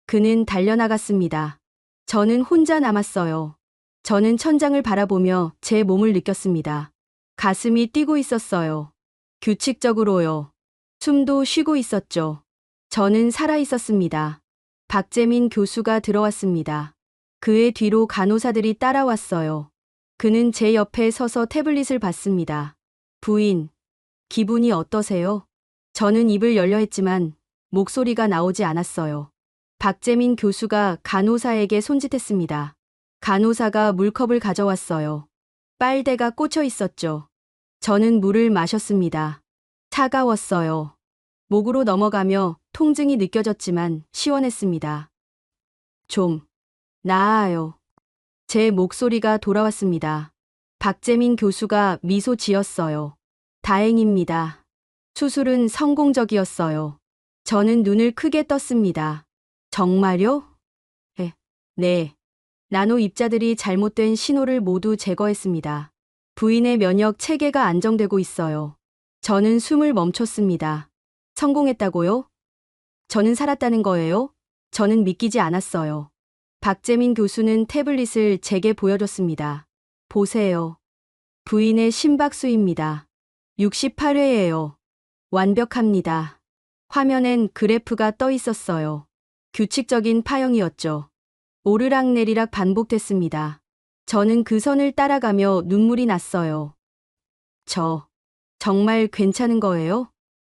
그는 달려나갔습니다. 저는 혼자 남았어요. 저는 천장을 바라보며 제 몸을 느꼈습니다. 가슴이 뛰고 있었어요. 규칙적으로요. 숨도 쉬고 있었죠. 저는 살아 있었습니다. 박재민 교수가 들어왔습니다. 그의 뒤로 간호사들이 따라왔어요. 그는 제 옆에 서서 태블릿을 봤습니다. 부인, 기분이 어떠세요? 저는 입을 열려 했지만 목소리가 나오지 않았어요. 박재민 교수가 간호사에게 손짓했습니다. 간호사가 물컵을 가져왔어요. 빨대가 꽂혀 있었죠. 저는 물을 마셨습니다. 차가웠어요. 목으로 넘어가며 통증이 느껴졌지만 시원했습니다. 좀 나아요. 제 목소리가 돌아왔습니다. 박재민 교수가 미소 지었어요. 다행입니다. 수술은 성공적이었어요. 저는 눈을 크게 떴습니다. 정말요? 네. 나노 입자들이 잘못된 신호를 모두 제거했습니다. 부인의 면역 체계가 안정되고 있어요. 저는 숨을 멈췄습니다. 성공했다고요? 저는 살았다는 거예요? 저는 믿기지 않았어요. 박재민 교수는 태블릿을 제게 보여줬습니다. 보세요. 부인의 심박수입니다. 68회예요. 완벽합니다. 화면엔 그래프가 떠 있었어요. 규칙적인 파형이었죠. 오르락내리락 반복됐습니다. 저는 그 선을 따라가며 눈물이 났어요. 정말 괜찮은 거예요?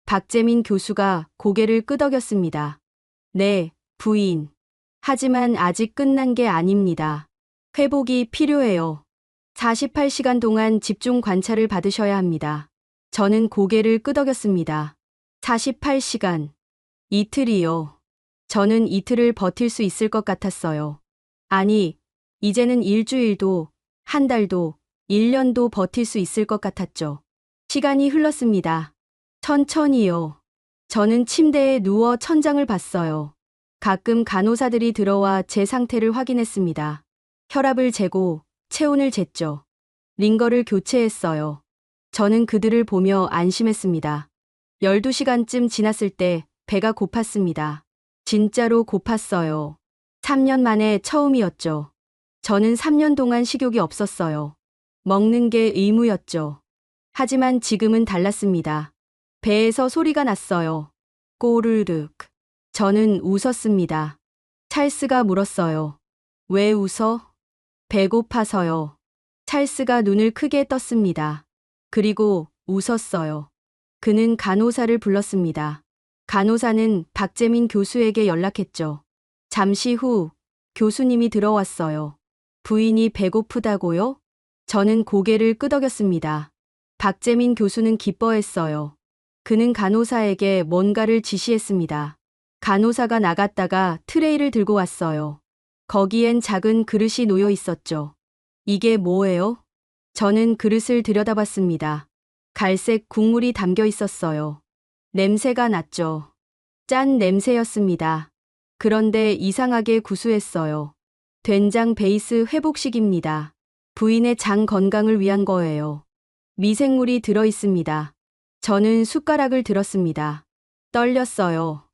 박재민 교수가 고개를 끄덕였습니다. 네, 부인. 하지만 아직 끝난 게 아닙니다. 회복이 필요해요. 48시간 동안 집중 관찰을 받으셔야 합니다. 저는 고개를 끄덕였습니다. 48시간. 이틀이요. 저는 이틀을 버틸 수 있을 것 같았어요. 아니, 이제는 일주일도, 한 달도, 1년도 버틸 수 있을 것 같았죠. 시간이 흘렀습니다. 천천히요. 저는 침대에 누워 천장을 봤어요. 가끔 간호사들이 들어와 제 상태를 확인했습니다. 혈압을 재고 체온을 쟀죠. 링거를 교체했어요. 저는 그들을 보며 안심했습니다. 12시간쯤 지났을 때 배가 고팠습니다. 진짜로 고팠어요. 3년 만에 처음이었죠. 저는 3년 동안 식욕이 없었어요. 먹는 게 의무였죠. 하지만 지금은 달랐습니다. 배에서 소리가 났어요. 꼬르륵. 저는 웃었습니다. 찰스가 물었어요. 왜 웃어? 배고파서요. 찰스가 눈을 크게 떴습니다. 그리고 웃었어요. 그는 간호사를 불렀습니다. 간호사는 박재민 교수에게 연락했죠. 잠시 후 교수님이 들어왔어요. 부인이 배고프다고요? 저는 고개를 끄덕였습니다. 박재민 교수는 기뻐했어요. 그는 간호사에게 뭔가를 지시했습니다. 간호사가 나갔다가 트레이를 들고 왔어요. 거기엔 작은 그릇이 놓여 있었죠. 이게 뭐예요? 저는 그릇을 들여다봤습니다. 갈색 국물이 담겨 있었어요. 냄새가 났죠. 짠 냄새였습니다. 그런데 이상하게 구수했어요. 된장 베이스 회복식입니다. 부인의 장 건강을 위한 거예요. 미생물이 들어 있습니다. 저는 숟가락을 들었습니다. 떨렸어요.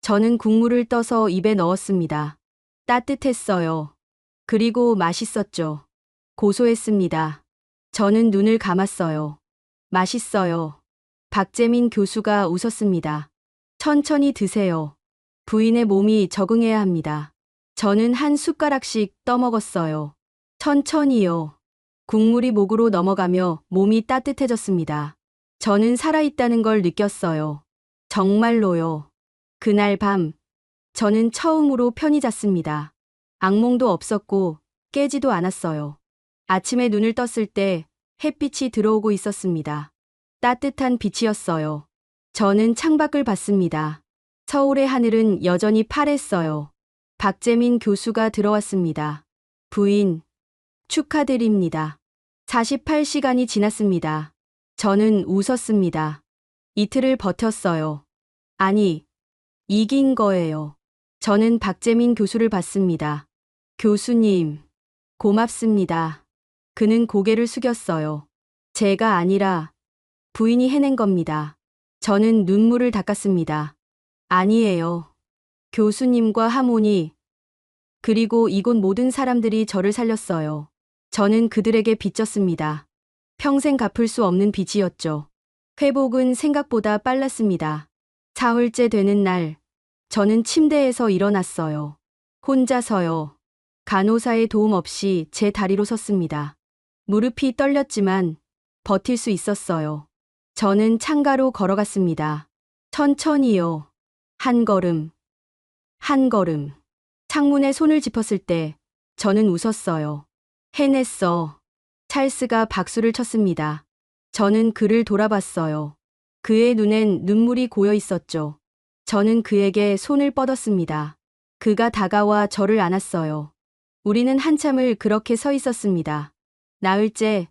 저는 국물을 떠서 입에 넣었습니다. 따뜻했어요. 그리고 맛있었죠. 고소했습니다. 저는 눈을 감았어요. 맛있어요. 박재민 교수가 웃었습니다. 천천히 드세요. 부인의 몸이 적응해야 합니다. 저는 한 숟가락씩 떠먹었어요. 천천히요. 국물이 목으로 넘어가며 몸이 따뜻해졌습니다. 저는 살아있다는 걸 느꼈어요. 정말로요. 그날 밤, 저는 처음으로 편히 잤습니다. 악몽도 없었고 깨지도 않았어요. 아침에 눈을 떴을 때 햇빛이 들어오고 있었습니다. 따뜻한 빛이었어요. 저는 창밖을 봤습니다. 서울의 하늘은 여전히 파랬어요. 박재민 교수가 들어왔습니다. 부인, 축하드립니다. 48시간이 지났습니다. 저는 웃었습니다. 이틀을 버텼어요. 아니, 이긴 거예요. 저는 박재민 교수를 봤습니다. 교수님, 고맙습니다. 그는 고개를 숙였어요. 제가 아니라 부인이 해낸 겁니다. 저는 눈물을 닦았습니다. 아니에요. 교수님과 하모니, 그리고 이곳 모든 사람들이 저를 살렸어요. 저는 그들에게 빚졌습니다. 평생 갚을 수 없는 빚이었죠. 회복은 생각보다 빨랐습니다. 사흘째 되는 날, 저는 침대에서 일어났어요. 혼자서요. 간호사의 도움 없이 제 다리로 섰습니다. 무릎이 떨렸지만 버틸 수 있었어요. 저는 창가로 걸어갔습니다. 천천히요. 한 걸음, 한 걸음. 창문에 손을 짚었을 때 저는 웃었어요. 해냈어. 찰스가 박수를 쳤습니다. 저는 그를 돌아봤어요. 그의 눈엔 눈물이 고여 있었죠. 저는 그에게 손을 뻗었습니다. 그가 다가와 저를 안았어요. 우리는 한참을 그렇게 서 있었습니다. 나흘째,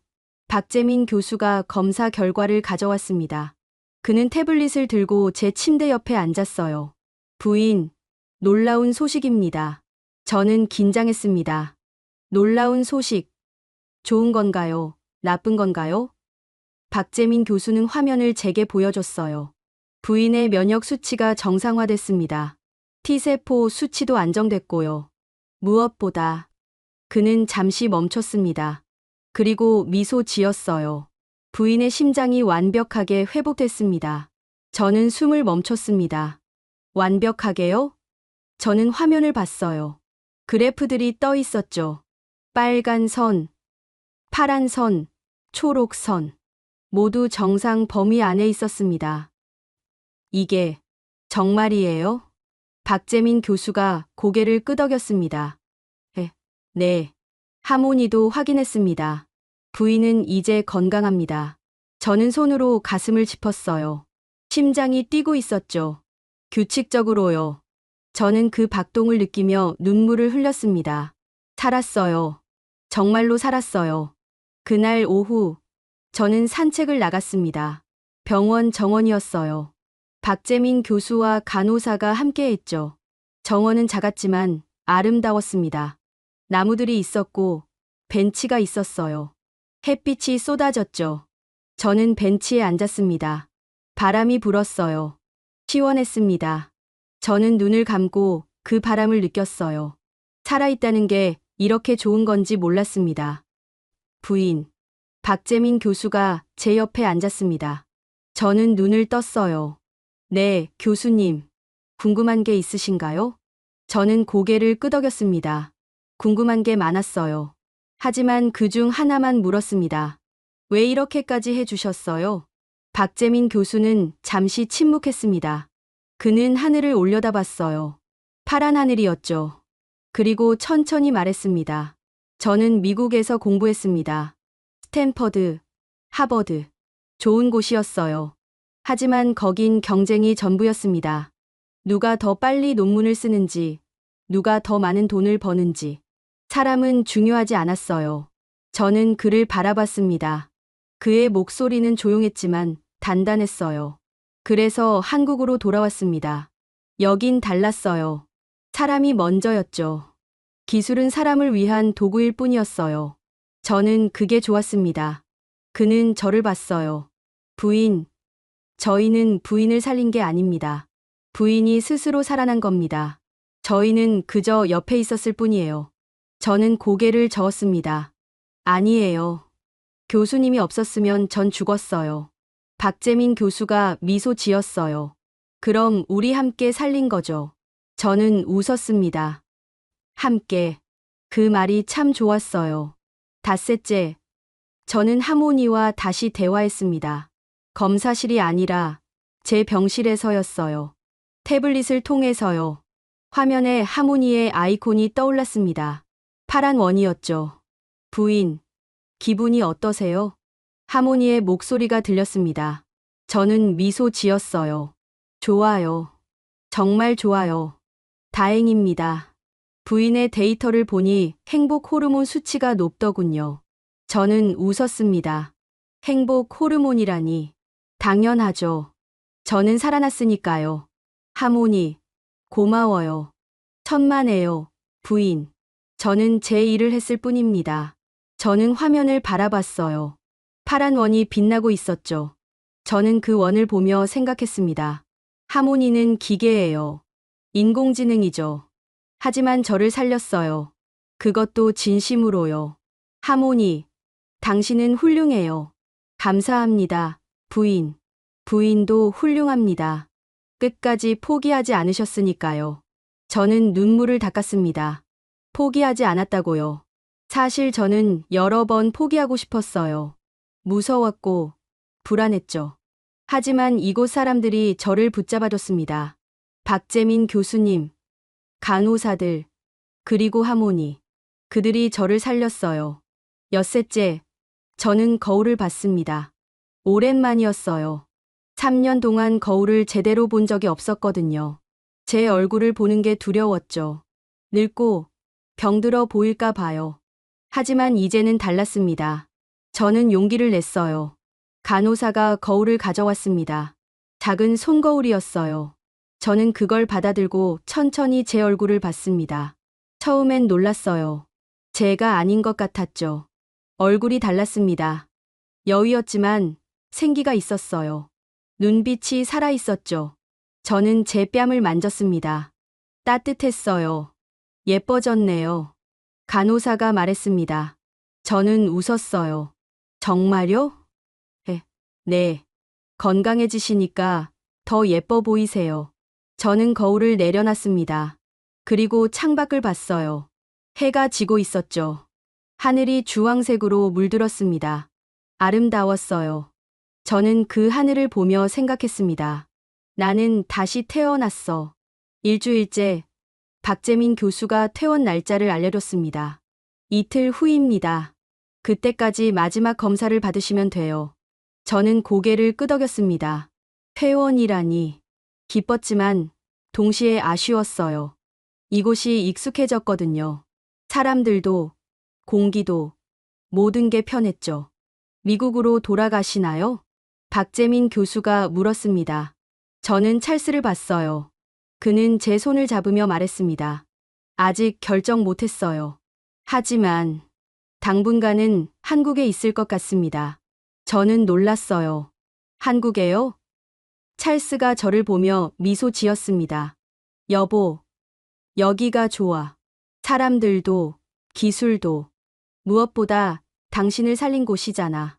박재민 교수가 검사 결과를 가져왔습니다. 그는 태블릿을 들고 제 침대 옆에 앉았어요. 부인, 놀라운 소식입니다. 저는 긴장했습니다. 놀라운 소식. 좋은 건가요? 나쁜 건가요? 박재민 교수는 화면을 제게 보여줬어요. 부인의 면역 수치가 정상화됐습니다. T세포 수치도 안정됐고요. 무엇보다 그는 잠시 멈췄습니다. 그리고 미소 지었어요. 부인의 심장이 완벽하게 회복됐습니다. 저는 숨을 멈췄습니다. 완벽하게요? 저는 화면을 봤어요. 그래프들이 떠 있었죠. 빨간 선, 파란 선, 초록 선. 모두 정상 범위 안에 있었습니다. 이게 정말이에요? 박재민 교수가 고개를 끄덕였습니다. 네. 하모니도 확인했습니다. 부인은 이제 건강합니다. 저는 손으로 가슴을 짚었어요. 심장이 뛰고 있었죠. 규칙적으로요. 저는 그 박동을 느끼며 눈물을 흘렸습니다. 살았어요. 정말로 살았어요. 그날 오후, 저는 산책을 나갔습니다. 병원 정원이었어요. 박재민 교수와 간호사가 함께 했죠. 정원은 작았지만 아름다웠습니다. 나무들이 있었고 벤치가 있었어요. 햇빛이 쏟아졌죠. 저는 벤치에 앉았습니다. 바람이 불었어요. 시원했습니다. 저는 눈을 감고 그 바람을 느꼈어요. 살아있다는 게 이렇게 좋은 건지 몰랐습니다. 부인, 박재민 교수가 제 옆에 앉았습니다. 저는 눈을 떴어요. 네, 교수님. 궁금한 게 있으신가요? 저는 고개를 끄덕였습니다. 궁금한 게 많았어요. 하지만 그중 하나만 물었습니다. 왜 이렇게까지 해주셨어요? 박재민 교수는 잠시 침묵했습니다. 그는 하늘을 올려다봤어요. 파란 하늘이었죠. 그리고 천천히 말했습니다. 저는 미국에서 공부했습니다. 스탠퍼드, 하버드. 좋은 곳이었어요. 하지만 거긴 경쟁이 전부였습니다. 누가 더 빨리 논문을 쓰는지, 누가 더 많은 돈을 버는지. 사람은 중요하지 않았어요. 저는 그를 바라봤습니다. 그의 목소리는 조용했지만 단단했어요. 그래서 한국으로 돌아왔습니다. 여긴 달랐어요. 사람이 먼저였죠. 기술은 사람을 위한 도구일 뿐이었어요. 저는 그게 좋았습니다. 그는 저를 봤어요. 부인, 저희는 부인을 살린 게 아닙니다. 부인이 스스로 살아난 겁니다. 저희는 그저 옆에 있었을 뿐이에요. 저는 고개를 저었습니다. 아니에요. 교수님이 없었으면 전 죽었어요. 박재민 교수가 미소 지었어요. 그럼 우리 함께 살린 거죠. 저는 웃었습니다. 함께. 그 말이 참 좋았어요. 닷새째, 저는 하모니와 다시 대화했습니다. 검사실이 아니라 제 병실에서였어요. 태블릿을 통해서요. 화면에 하모니의 아이콘이 떠올랐습니다. 파란 원이었죠. 부인, 기분이 어떠세요? 하모니의 목소리가 들렸습니다. 저는 미소 지었어요. 좋아요. 정말 좋아요. 다행입니다. 부인의 데이터를 보니 행복 호르몬 수치가 높더군요. 저는 웃었습니다. 행복 호르몬이라니. 당연하죠. 저는 살아났으니까요. 하모니, 고마워요. 천만에요, 부인. 저는 제 일을 했을 뿐입니다. 저는 화면을 바라봤어요. 파란 원이 빛나고 있었죠. 저는 그 원을 보며 생각했습니다. 하모니는 기계예요. 인공지능이죠. 하지만 저를 살렸어요. 그것도 진심으로요. 하모니, 당신은 훌륭해요. 감사합니다, 부인. 부인도 훌륭합니다. 끝까지 포기하지 않으셨으니까요. 저는 눈물을 닦았습니다. 포기하지 않았다고요. 사실 저는 여러 번 포기하고 싶었어요. 무서웠고 불안했죠. 하지만 이곳 사람들이 저를 붙잡아줬습니다. 박재민 교수님, 간호사들, 그리고 하모니. 그들이 저를 살렸어요. 엿새째, 저는 거울을 봤습니다. 오랜만이었어요. 3년 동안 거울을 제대로 본 적이 없었거든요. 제 얼굴을 보는 게 두려웠죠. 늙고 병들어 보일까 봐요. 하지만 이제는 달랐습니다. 저는 용기를 냈어요. 간호사가 거울을 가져왔습니다. 작은 손거울이었어요. 저는 그걸 받아들고 천천히 제 얼굴을 봤습니다. 처음엔 놀랐어요. 제가 아닌 것 같았죠. 얼굴이 달랐습니다. 여위였지만 생기가 있었어요. 눈빛이 살아있었죠. 저는 제 뺨을 만졌습니다. 따뜻했어요. 예뻐졌네요. 간호사가 말했습니다. 저는 웃었어요. 정말요? 네. 건강해지시니까 더 예뻐 보이세요. 저는 거울을 내려놨습니다. 그리고 창밖을 봤어요. 해가 지고 있었죠. 하늘이 주황색으로 물들었습니다. 아름다웠어요. 저는 그 하늘을 보며 생각했습니다. 나는 다시 태어났어. 일주일째, 박재민 교수가 퇴원 날짜를 알려줬습니다. 이틀 후입니다. 그때까지 마지막 검사를 받으시면 돼요. 저는 고개를 끄덕였습니다. 퇴원이라니. 기뻤지만 동시에 아쉬웠어요. 이곳이 익숙해졌거든요. 사람들도, 공기도, 모든 게 편했죠. 미국으로 돌아가시나요? 박재민 교수가 물었습니다. 저는 찰스를 봤어요. 그는 제 손을 잡으며 말했습니다. 아직 결정 못했어요. 하지만 당분간은 한국에 있을 것 같습니다. 저는 놀랐어요. 한국에요? 찰스가 저를 보며 미소 지었습니다. 여보, 여기가 좋아. 사람들도, 기술도, 무엇보다 당신을 살린 곳이잖아.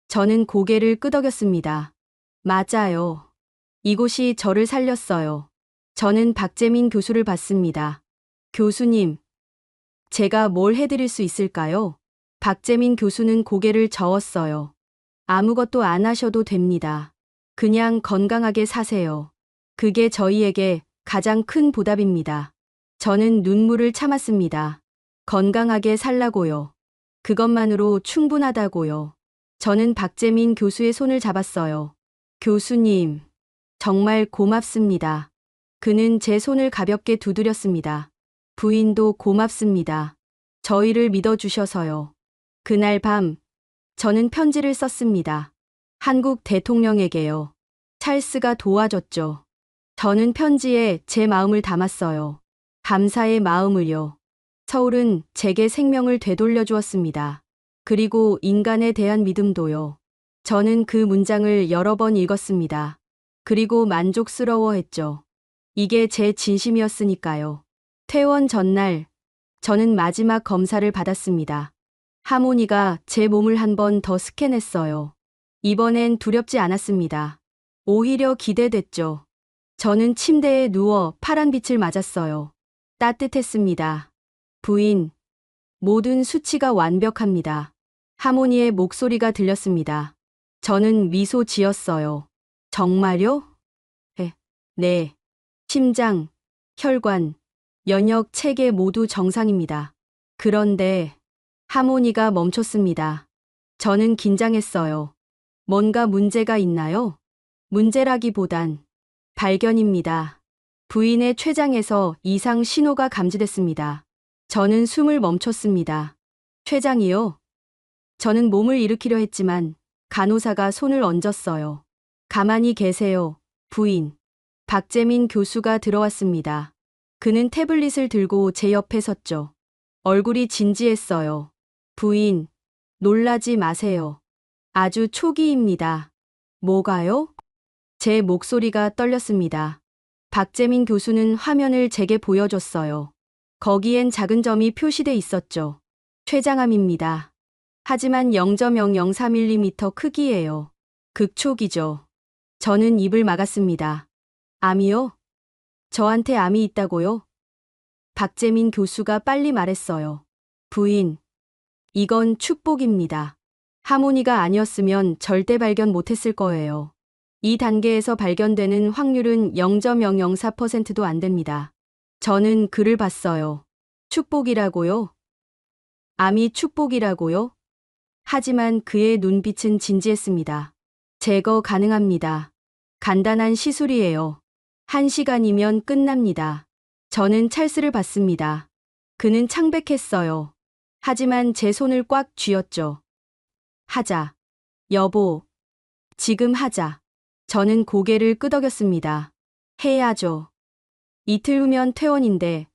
저는 고개를 끄덕였습니다. 맞아요. 이곳이 저를 살렸어요. 저는 박재민 교수를 봤습니다. 교수님, 제가 뭘 해드릴 수 있을까요? 박재민 교수는 고개를 저었어요. 아무것도 안 하셔도 됩니다. 그냥 건강하게 사세요. 그게 저희에게 가장 큰 보답입니다. 저는 눈물을 참았습니다. 건강하게 살라고요. 그것만으로 충분하다고요. 저는 박재민 교수의 손을 잡았어요. 교수님, 정말 고맙습니다. 그는 제 손을 가볍게 두드렸습니다. 부인도 고맙습니다. 저희를 믿어주셔서요. 그날 밤, 저는 편지를 썼습니다. 한국 대통령에게요. 찰스가 도와줬죠. 저는 편지에 제 마음을 담았어요. 감사의 마음을요. 서울은 제게 생명을 되돌려 주었습니다. 그리고 인간에 대한 믿음도요. 저는 그 문장을 여러 번 읽었습니다. 그리고 만족스러워했죠. 이게 제 진심이었으니까요. 퇴원 전날, 저는 마지막 검사를 받았습니다. 하모니가 제 몸을 한 번 더 스캔했어요. 이번엔 두렵지 않았습니다. 오히려 기대됐죠. 저는 침대에 누워 파란 빛을 맞았어요. 따뜻했습니다. 부인, 모든 수치가 완벽합니다. 하모니의 목소리가 들렸습니다. 저는 미소 지었어요. 정말요? 네. 심장, 혈관, 연역 체계 모두 정상입니다. 그런데 하모니가 멈췄습니다. 저는 긴장했어요. 뭔가 문제가 있나요? 문제라기보단 발견입니다. 부인의 췌장에서 이상 신호가 감지됐습니다. 저는 숨을 멈췄습니다. 췌장이요? 저는 몸을 일으키려 했지만 간호사가 손을 얹었어요. 가만히 계세요, 부인. 박재민 교수가 들어왔습니다. 그는 태블릿을 들고 제 옆에 섰죠. 얼굴이 진지했어요. 부인, 놀라지 마세요. 아주 초기입니다. 뭐가요? 제 목소리가 떨렸습니다. 박재민 교수는 화면을 제게 보여줬어요. 거기엔 작은 점이 표시돼 있었죠. 췌장암입니다. 하지만 0.003mm 크기예요. 극초기죠. 저는 입을 막았습니다. 암이요? 저한테 암이 있다고요? 박재민 교수가 빨리 말했어요. 부인, 이건 축복입니다. 하모니가 아니었으면 절대 발견 못했을 거예요. 이 단계에서 발견되는 확률은 0.004%도 안 됩니다. 저는 글을 봤어요. 축복이라고요? 암이 축복이라고요? 하지만 그의 눈빛은 진지했습니다. 제거 가능합니다. 간단한 시술이에요. 1시간이면 끝납니다. 저는 찰스를 봤습니다. 그는 창백했어요. 하지만 제 손을 꽉 쥐었죠. 하자. 여보. 지금 하자. 저는 고개를 끄덕였습니다. 해야죠. 이틀 후면 퇴원인데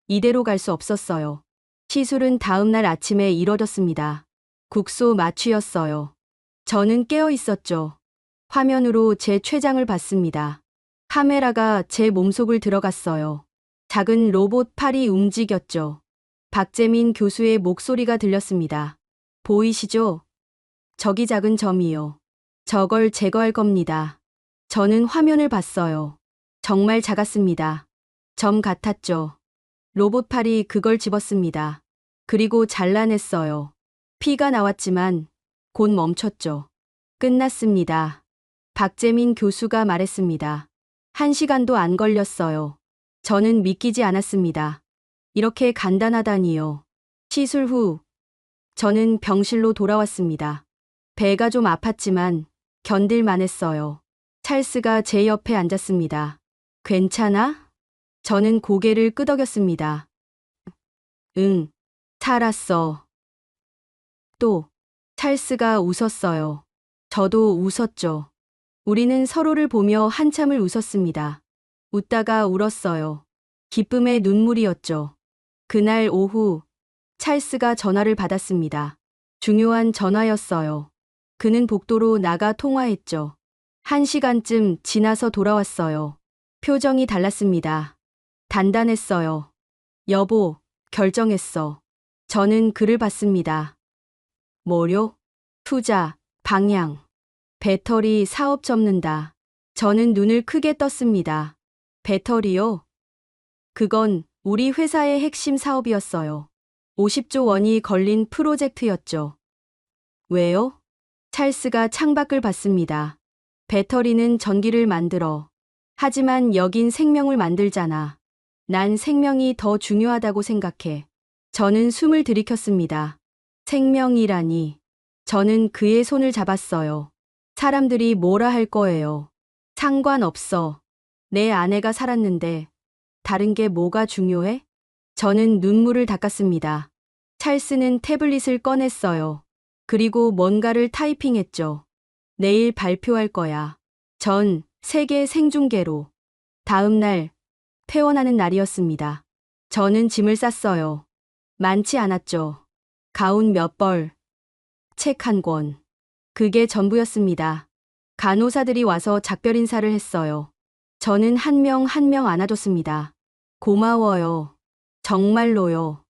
이대로 갈 수 없었어요. 시술은 다음 날 아침에 이뤄졌습니다. 국소 마취였어요. 저는 깨어 있었죠. 화면으로 제 췌장을 봤습니다. 카메라가 제 몸속을 들어갔어요. 작은 로봇 팔이 움직였죠. 박재민 교수의 목소리가 들렸습니다. 보이시죠? 저기 작은 점이요. 저걸 제거할 겁니다. 저는 화면을 봤어요. 정말 작았습니다. 점 같았죠. 로봇팔이 그걸 집었습니다. 그리고 잘라냈어요. 피가 나왔지만 곧 멈췄죠. 끝났습니다. 박재민 교수가 말했습니다. 1시간도 안 걸렸어요. 저는 믿기지 않았습니다. 이렇게 간단하다니요. 시술 후 저는 병실로 돌아왔습니다. 배가 좀 아팠지만 견딜만 했어요. 찰스가 제 옆에 앉았습니다. 괜찮아? 저는 고개를 끄덕였습니다. 응, 살았어. 또, 찰스가 웃었어요. 저도 웃었죠. 우리는 서로를 보며 한참을 웃었습니다. 웃다가 울었어요. 기쁨의 눈물이었죠. 그날 오후, 찰스가 전화를 받았습니다. 중요한 전화였어요. 그는 복도로 나가 통화했죠. 1시간쯤 지나서 돌아왔어요. 표정이 달랐습니다. 단단했어요. 여보, 결정했어. 저는 글을 봤습니다. 뭐요? 투자, 방향. 배터리 사업 접는다. 저는 눈을 크게 떴습니다. 배터리요? 그건 우리 회사의 핵심 사업이었어요. 50조 원이 걸린 프로젝트였죠. 왜요? 찰스가 창밖을 봤습니다. 배터리는 전기를 만들어. 하지만 여긴 생명을 만들잖아. 난 생명이 더 중요하다고 생각해. 저는 숨을 들이켰습니다. 생명이라니. 저는 그의 손을 잡았어요. 사람들이 뭐라 할 거예요. 상관없어. 내 아내가 살았는데 다른 게 뭐가 중요해? 저는 눈물을 닦았습니다. 찰스는 태블릿을 꺼냈어요. 그리고 뭔가를 타이핑했죠. 내일 발표할 거야. 전 세계 생중계로. 다음 날 퇴원하는 날이었습니다. 저는 짐을 쌌어요. 많지 않았죠. 가운 몇 벌, 책 1권. 그게 전부였습니다. 간호사들이 와서 작별 인사를 했어요. 저는 한 명 한 명 안아줬습니다. 고마워요. 정말로요.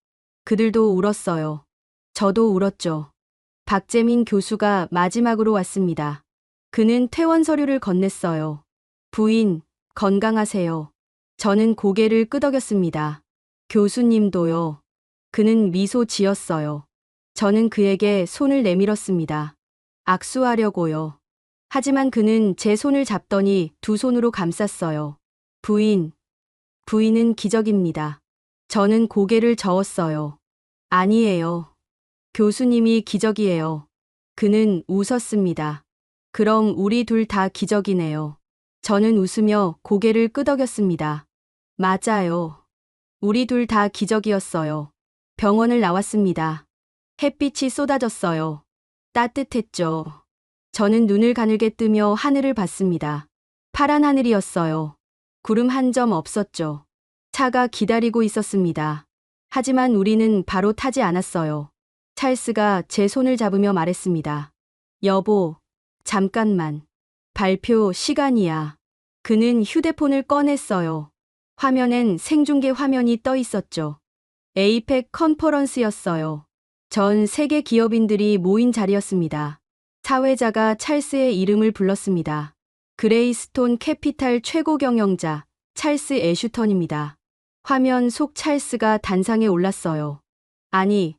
그들도 울었어요. 저도 울었죠. 박재민 교수가 마지막으로 왔습니다. 그는 퇴원 서류를 건넸어요. 부인, 건강하세요. 저는 고개를 끄덕였습니다. 교수님도요. 그는 미소 지었어요. 저는 그에게 손을 내밀었습니다. 악수하려고요. 하지만 그는 제 손을 잡더니 두 손으로 감쌌어요. 부인은 기적입니다. 저는 고개를 저었어요. 아니에요. 교수님이 기적이에요. 그는 웃었습니다. 그럼 우리 둘 다 기적이네요. 저는 웃으며 고개를 끄덕였습니다. 맞아요. 우리 둘 다 기적이었어요. 병원을 나왔습니다. 햇빛이 쏟아졌어요. 따뜻했죠. 저는 눈을 가늘게 뜨며 하늘을 봤습니다. 파란 하늘이었어요. 구름 한 점 없었죠. 차가 기다리고 있었습니다. 하지만 우리는 바로 타지 않았어요. 찰스가 제 손을 잡으며 말했습니다. 여보, 잠깐만. 발표 시간이야. 그는 휴대폰을 꺼냈어요. 화면엔 생중계 화면이 떠 있었죠. 에이펙 컨퍼런스였어요. 전 세계 기업인들이 모인 자리였습니다. 사회자가 찰스의 이름을 불렀습니다. 그레이스톤 캐피탈 최고 경영자 찰스 애슈턴입니다. 화면 속 찰스가 단상에 올랐어요. 아니,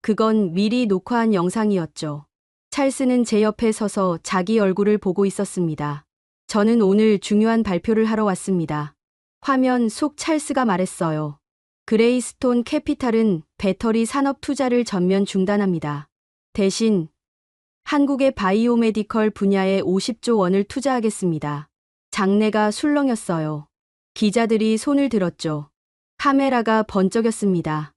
그건 미리 녹화한 영상이었죠. 찰스는 제 옆에 서서 자기 얼굴을 보고 있었습니다. 저는 오늘 중요한 발표를 하러 왔습니다. 화면 속 찰스가 말했어요. 그레이스톤 캐피탈은 배터리 산업 투자를 전면 중단합니다. 대신 한국의 바이오메디컬 분야에 50조 원을 투자하겠습니다. 장내가 술렁였어요. 기자들이 손을 들었죠. 카메라가 번쩍였습니다.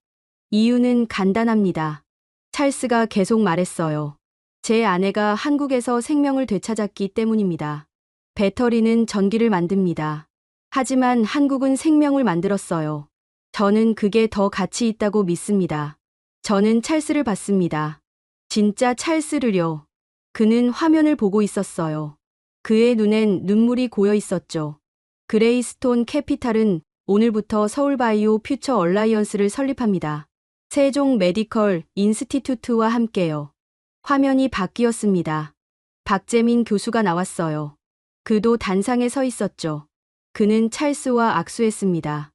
이유는 간단합니다. 찰스가 계속 말했어요. 제 아내가 한국에서 생명을 되찾았기 때문입니다. 배터리는 전기를 만듭니다. 하지만 한국은 생명을 만들었어요. 저는 그게 더 가치 있다고 믿습니다. 저는 찰스를 봤습니다. 진짜 찰스를요. 그는 화면을 보고 있었어요. 그의 눈엔 눈물이 고여 있었죠. 그레이스톤 캐피탈은 오늘부터 서울바이오 퓨처 얼라이언스를 설립합니다. 세종 메디컬 인스티튜트와 함께요. 화면이 바뀌었습니다. 박재민 교수가 나왔어요. 그도 단상에 서 있었죠. 그는 찰스와 악수했습니다.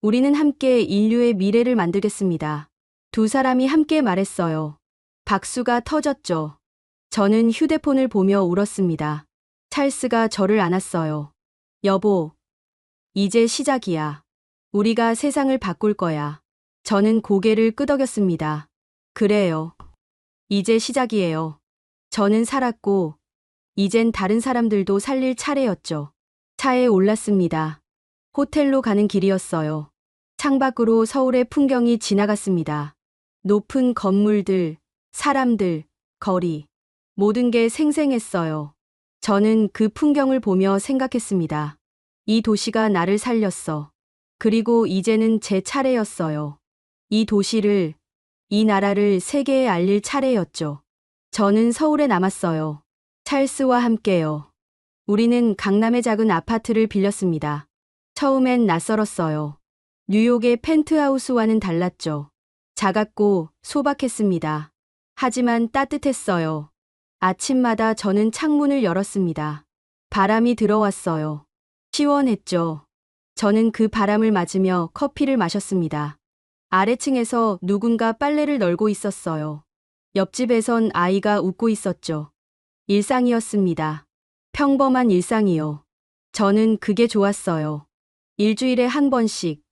우리는 함께 인류의 미래를 만들겠습니다. 두 사람이 함께 말했어요. 박수가 터졌죠. 저는 휴대폰을 보며 울었습니다. 찰스가 저를 안았어요. 여보, 이제 시작이야. 우리가 세상을 바꿀 거야. 저는 고개를 끄덕였습니다. 그래요. 이제 시작이에요. 저는 살았고, 이젠 다른 사람들도 살릴 차례였죠. 차에 올랐습니다. 호텔로 가는 길이었어요. 창밖으로 서울의 풍경이 지나갔습니다. 높은 건물들, 사람들, 거리. 모든 게 생생했어요. 저는 그 풍경을 보며 생각했습니다. 이 도시가 나를 살렸어. 그리고 이제는 제 차례였어요. 이 도시를, 이 나라를 세계에 알릴 차례였죠. 저는 서울에 남았어요. 찰스와 함께요. 우리는 강남의 작은 아파트를 빌렸습니다. 처음엔 낯설었어요. 뉴욕의 펜트하우스와는 달랐죠. 작았고 소박했습니다. 하지만 따뜻했어요. 아침마다 저는 창문을 열었습니다. 바람이 들어왔어요. 시원했죠. 저는 그 바람을 맞으며 커피를 마셨습니다. 아래층에서 누군가 빨래를 널고 있었어요. 옆집에선 아이가 웃고 있었죠. 일상이었습니다. 평범한 일상이요. 저는 그게 좋았어요. 일주일에 한 번씩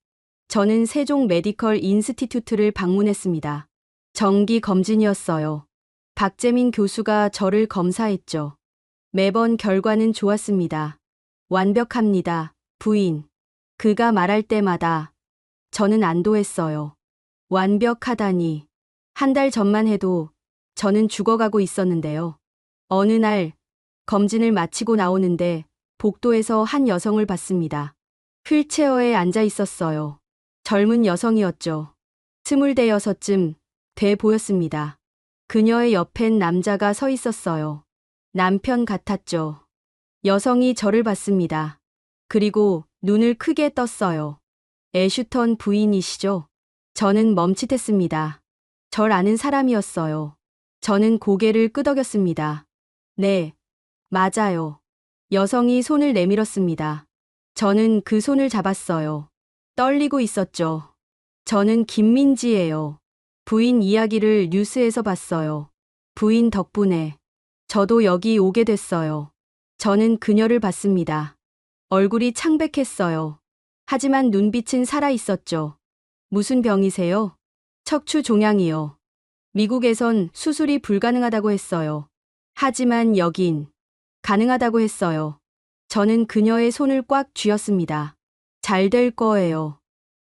저는 세종 메디컬 인스티튜트를 방문했습니다. 정기 검진이었어요. 박재민 교수가 저를 검사했죠. 매번 결과는 좋았습니다. 완벽합니다, 부인. 그가 말할 때마다 저는 안도했어요. 완벽하다니. 한 달 전만 해도 저는 죽어가고 있었는데요. 어느 날 검진을 마치고 나오는데 복도에서 한 여성을 봤습니다. 휠체어에 앉아 있었어요. 젊은 여성이었죠. 26쯤 돼 보였습니다. 그녀의 옆엔 남자가 서 있었어요. 남편 같았죠. 여성이 저를 봤습니다. 그리고 눈을 크게 떴어요. 애슈턴 부인이시죠? 저는 멈칫했습니다. 절 아는 사람이었어요. 저는 고개를 끄덕였습니다. 네, 맞아요. 여성이 손을 내밀었습니다. 저는 그 손을 잡았어요. 떨리고 있었죠. 저는 김민지예요. 부인 이야기를 뉴스에서 봤어요. 부인 덕분에 저도 여기 오게 됐어요. 저는 그녀를 봤습니다. 얼굴이 창백했어요. 하지만 눈빛은 살아 있었죠. 무슨 병이세요? 척추 종양이요. 미국에선 수술이 불가능하다고 했어요. 하지만 여긴 가능하다고 했어요. 저는 그녀의 손을 꽉 쥐었습니다. 잘 될 거예요.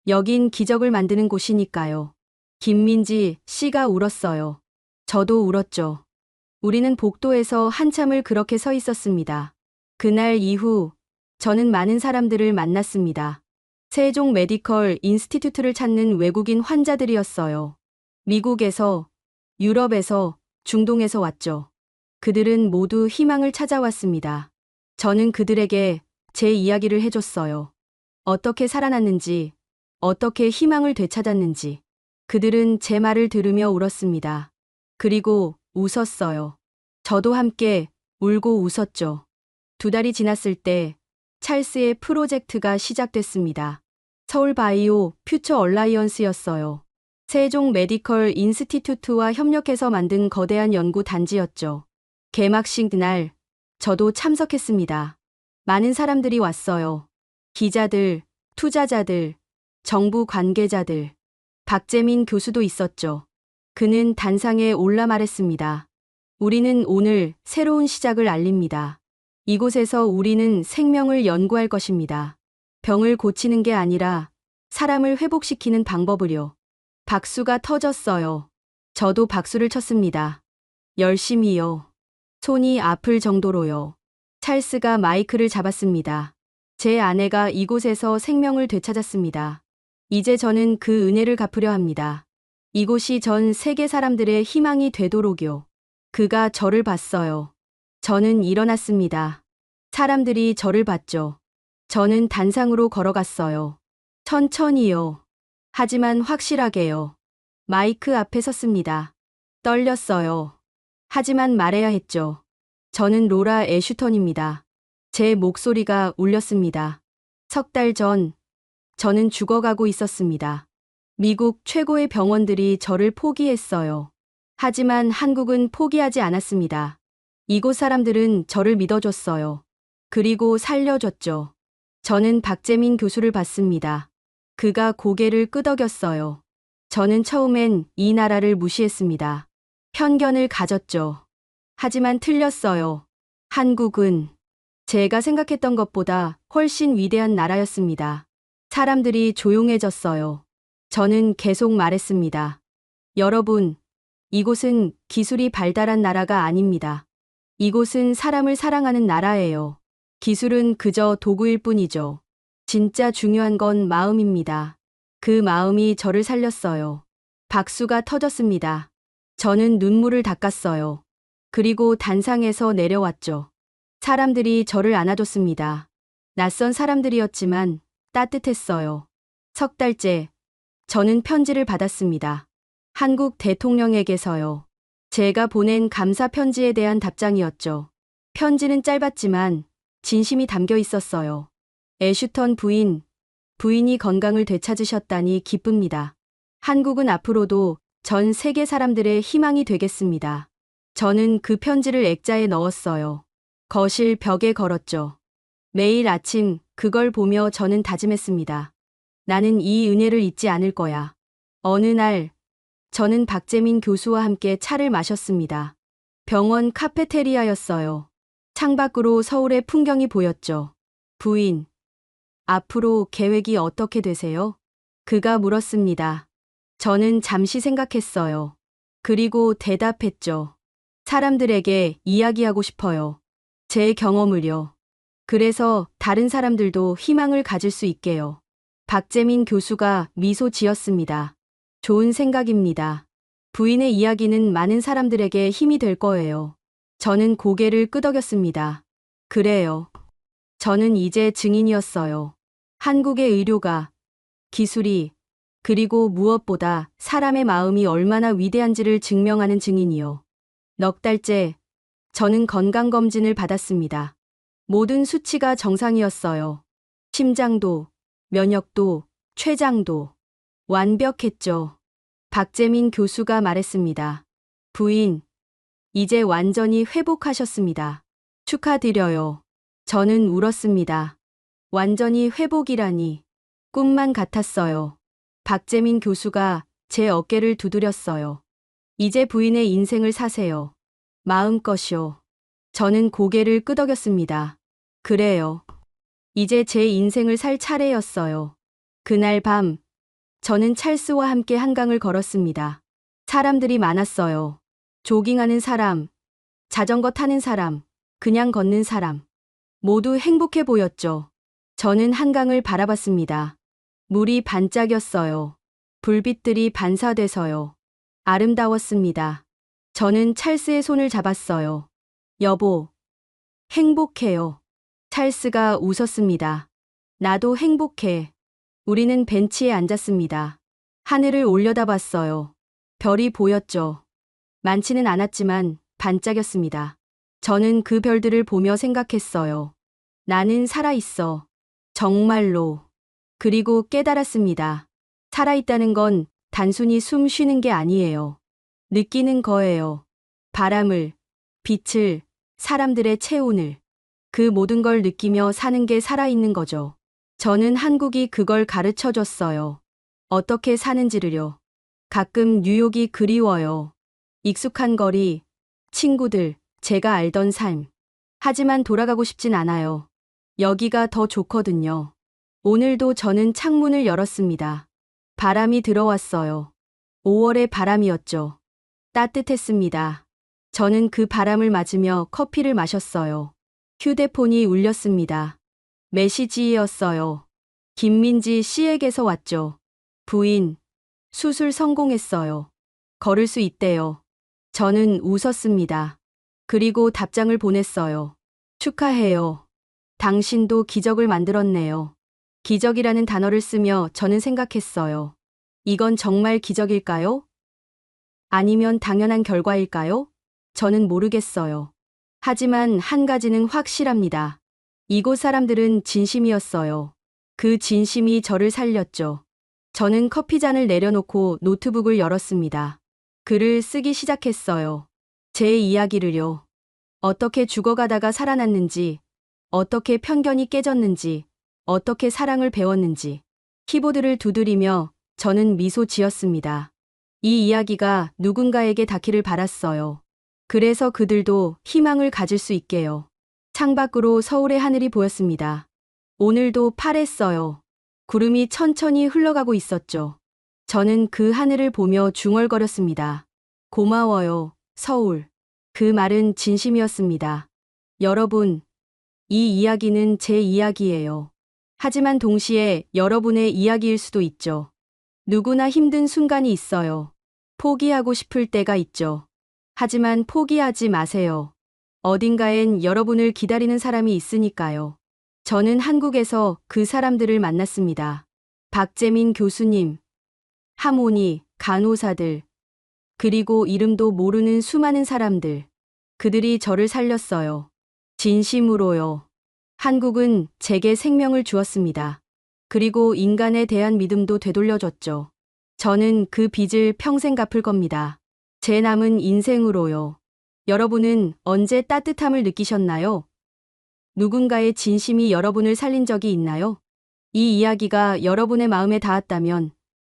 여긴 기적을 만드는 곳이니까요. 김민지 씨가 울었어요. 저도 울었죠. 우리는 복도에서 한참을 그렇게 서 있었습니다. 그날 이후 저는 많은 사람들을 만났습니다. 세종 메디컬 인스티튜트를 찾는 외국인 환자들이었어요. 미국에서, 유럽에서, 중동에서 왔죠. 그들은 모두 희망을 찾아왔습니다. 저는 그들에게 제 이야기를 해줬어요. 어떻게 살아났는지, 어떻게 희망을 되찾았는지. 그들은 제 말을 들으며 울었습니다. 그리고 웃었어요. 저도 함께 울고 웃었죠. 2달이 지났을 때 찰스의 프로젝트가 시작됐습니다. 서울 바이오 퓨처 얼라이언스였어요. 세종 메디컬 인스티튜트와 협력해서 만든 거대한 연구 단지였죠. 개막식 날 저도 참석했습니다. 많은 사람들이 왔어요. 기자들, 투자자들, 정부 관계자들. 박재민 교수도 있었죠. 그는 단상에 올라 말했습니다. 우리는 오늘 새로운 시작을 알립니다. 이곳에서 우리는 생명을 연구할 것입니다. 병을 고치는 게 아니라 사람을 회복시키는 방법을요. 박수가 터졌어요. 저도 박수를 쳤습니다. 열심히요. 손이 아플 정도로요. 찰스가 마이크를 잡았습니다. 제 아내가 이곳에서 생명을 되찾았습니다. 이제 저는 그 은혜를 갚으려 합니다. 이곳이 전 세계 사람들의 희망이 되도록요. 그가 저를 봤어요. 저는 일어났습니다. 사람들이 저를 봤죠. 저는 단상으로 걸어갔어요. 천천히요. 하지만 확실하게요. 마이크 앞에 섰습니다. 떨렸어요. 하지만 말해야 했죠. 저는 로라 애슈턴입니다. 제 목소리가 울렸습니다. 석 달 전, 저는 죽어가고 있었습니다. 미국 최고의 병원들이 저를 포기했어요. 하지만 한국은 포기하지 않았습니다. 이곳 사람들은 저를 믿어줬어요. 그리고 살려줬죠. 저는 박재민 교수를 봤습니다. 그가 고개를 끄덕였어요. 저는 처음엔 이 나라를 무시했습니다. 편견을 가졌죠. 하지만 틀렸어요. 한국은 제가 생각했던 것보다 훨씬 위대한 나라였습니다. 사람들이 조용해졌어요. 저는 계속 말했습니다. 여러분, 이곳은 기술이 발달한 나라가 아닙니다. 이곳은 사람을 사랑하는 나라예요. 기술은 그저 도구일 뿐이죠. 진짜 중요한 건 마음입니다. 그 마음이 저를 살렸어요. 박수가 터졌습니다. 저는 눈물을 닦았어요. 그리고 단상에서 내려왔죠. 사람들이 저를 안아줬습니다. 낯선 사람들이었지만 따뜻했어요. 석 달째, 저는 편지를 받았습니다. 한국 대통령에게서요. 제가 보낸 감사 편지에 대한 답장이었죠. 편지는 짧았지만 진심이 담겨 있었어요. 애슈턴 부인이 건강을 되찾으셨다니 기쁩니다. 한국은 앞으로도 전 세계 사람들의 희망이 되겠습니다. 저는 그 편지를 액자에 넣었어요. 거실 벽에 걸었죠. 매일 아침 그걸 보며 저는 다짐했습니다. 나는 이 은혜를 잊지 않을 거야. 어느 날, 저는 박재민 교수와 함께 차를 마셨습니다. 병원 카페테리아였어요. 창밖으로 서울의 풍경이 보였죠. 부인, 앞으로 계획이 어떻게 되세요? 그가 물었습니다. 저는 잠시 생각했어요. 그리고 대답했죠. 사람들에게 이야기하고 싶어요. 제 경험을요. 그래서 다른 사람들도 희망을 가질 수 있게요. 박재민 교수가 미소 지었습니다. 좋은 생각입니다. 부인의 이야기는 많은 사람들에게 힘이 될 거예요. 저는 고개를 끄덕였습니다. 그래요. 저는 이제 증인이었어요. 한국의 의료가, 기술이, 그리고 무엇보다 사람의 마음이 얼마나 위대한지를 증명하는 증인이요. 넉 달째, 저는 건강검진을 받았습니다. 모든 수치가 정상이었어요. 심장도, 면역도, 췌장도 완벽했죠. 박재민 교수가 말했습니다. 부인, 이제 완전히 회복하셨습니다. 축하드려요. 저는 울었습니다. 완전히 회복이라니. 꿈만 같았어요. 박재민 교수가 제 어깨를 두드렸어요. 이제 부인의 인생을 사세요. 마음껏이요. 저는 고개를 끄덕였습니다. 그래요. 이제 제 인생을 살 차례였어요. 그날 밤, 저는 찰스와 함께 한강을 걸었습니다. 사람들이 많았어요. 조깅하는 사람, 자전거 타는 사람, 그냥 걷는 사람. 모두 행복해 보였죠. 저는 한강을 바라봤습니다. 물이 반짝였어요. 불빛들이 반사돼서요. 아름다웠습니다. 저는 찰스의 손을 잡았어요. 여보, 행복해요. 찰스가 웃었습니다. 나도 행복해. 우리는 벤치에 앉았습니다. 하늘을 올려다봤어요. 별이 보였죠. 많지는 않았지만 반짝였습니다. 저는 그 별들을 보며 생각했어요. 나는 살아있어. 정말로. 그리고 깨달았습니다. 살아있다는 건 단순히 숨 쉬는 게 아니에요. 느끼는 거예요. 바람을, 빛을, 사람들의 체온을. 그 모든 걸 느끼며 사는 게 살아있는 거죠. 저는 한국이 그걸 가르쳐 줬어요. 어떻게 사는지를요. 가끔 뉴욕이 그리워요. 익숙한 거리, 친구들, 제가 알던 삶. 하지만 돌아가고 싶진 않아요. 여기가 더 좋거든요. 오늘도 저는 창문을 열었습니다. 바람이 들어왔어요. 5월의 바람이었죠. 따뜻했습니다. 저는 그 바람을 맞으며 커피를 마셨어요. 휴대폰이 울렸습니다. 메시지였어요. 김민지 씨에게서 왔죠. 부인, 수술 성공했어요. 걸을 수 있대요. 저는 웃었습니다. 그리고 답장을 보냈어요. 축하해요. 당신도 기적을 만들었네요. 기적이라는 단어를 쓰며 저는 생각했어요. 이건 정말 기적일까요? 아니면 당연한 결과일까요? 저는 모르겠어요. 하지만 한 가지는 확실합니다. 이곳 사람들은 진심이었어요. 그 진심이 저를 살렸죠. 저는 커피잔을 내려놓고 노트북을 열었습니다. 글을 쓰기 시작했어요. 제 이야기를요. 어떻게 죽어가다가 살아났는지, 어떻게 편견이 깨졌는지, 어떻게 사랑을 배웠는지. 키보드를 두드리며 저는 미소 지었습니다. 이 이야기가 누군가에게 닿기를 바랐어요. 그래서 그들도 희망을 가질 수 있게요. 창밖으로 서울의 하늘이 보였습니다. 오늘도 파랬어요. 구름이 천천히 흘러가고 있었죠. 저는 그 하늘을 보며 중얼거렸습니다. 고마워요, 서울. 그 말은 진심이었습니다. 여러분, 이 이야기는 제 이야기예요. 하지만 동시에 여러분의 이야기일 수도 있죠. 누구나 힘든 순간이 있어요. 포기하고 싶을 때가 있죠. 하지만 포기하지 마세요. 어딘가엔 여러분을 기다리는 사람이 있으니까요. 저는 한국에서 그 사람들을 만났습니다. 박재민 교수님, 하모니, 간호사들, 그리고 이름도 모르는 수많은 사람들. 그들이 저를 살렸어요. 진심으로요. 한국은 제게 생명을 주었습니다. 그리고 인간에 대한 믿음도 되돌려줬죠. 저는 그 빚을 평생 갚을 겁니다. 제 남은 인생으로요. 여러분은 언제 따뜻함을 느끼셨나요? 누군가의 진심이 여러분을 살린 적이 있나요? 이 이야기가 여러분의 마음에 닿았다면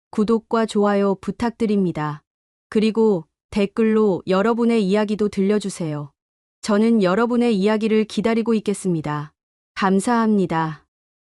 구독과 좋아요 부탁드립니다. 그리고 댓글로 여러분의 이야기도 들려주세요. 저는 여러분의 이야기를 기다리고 있겠습니다. 감사합니다.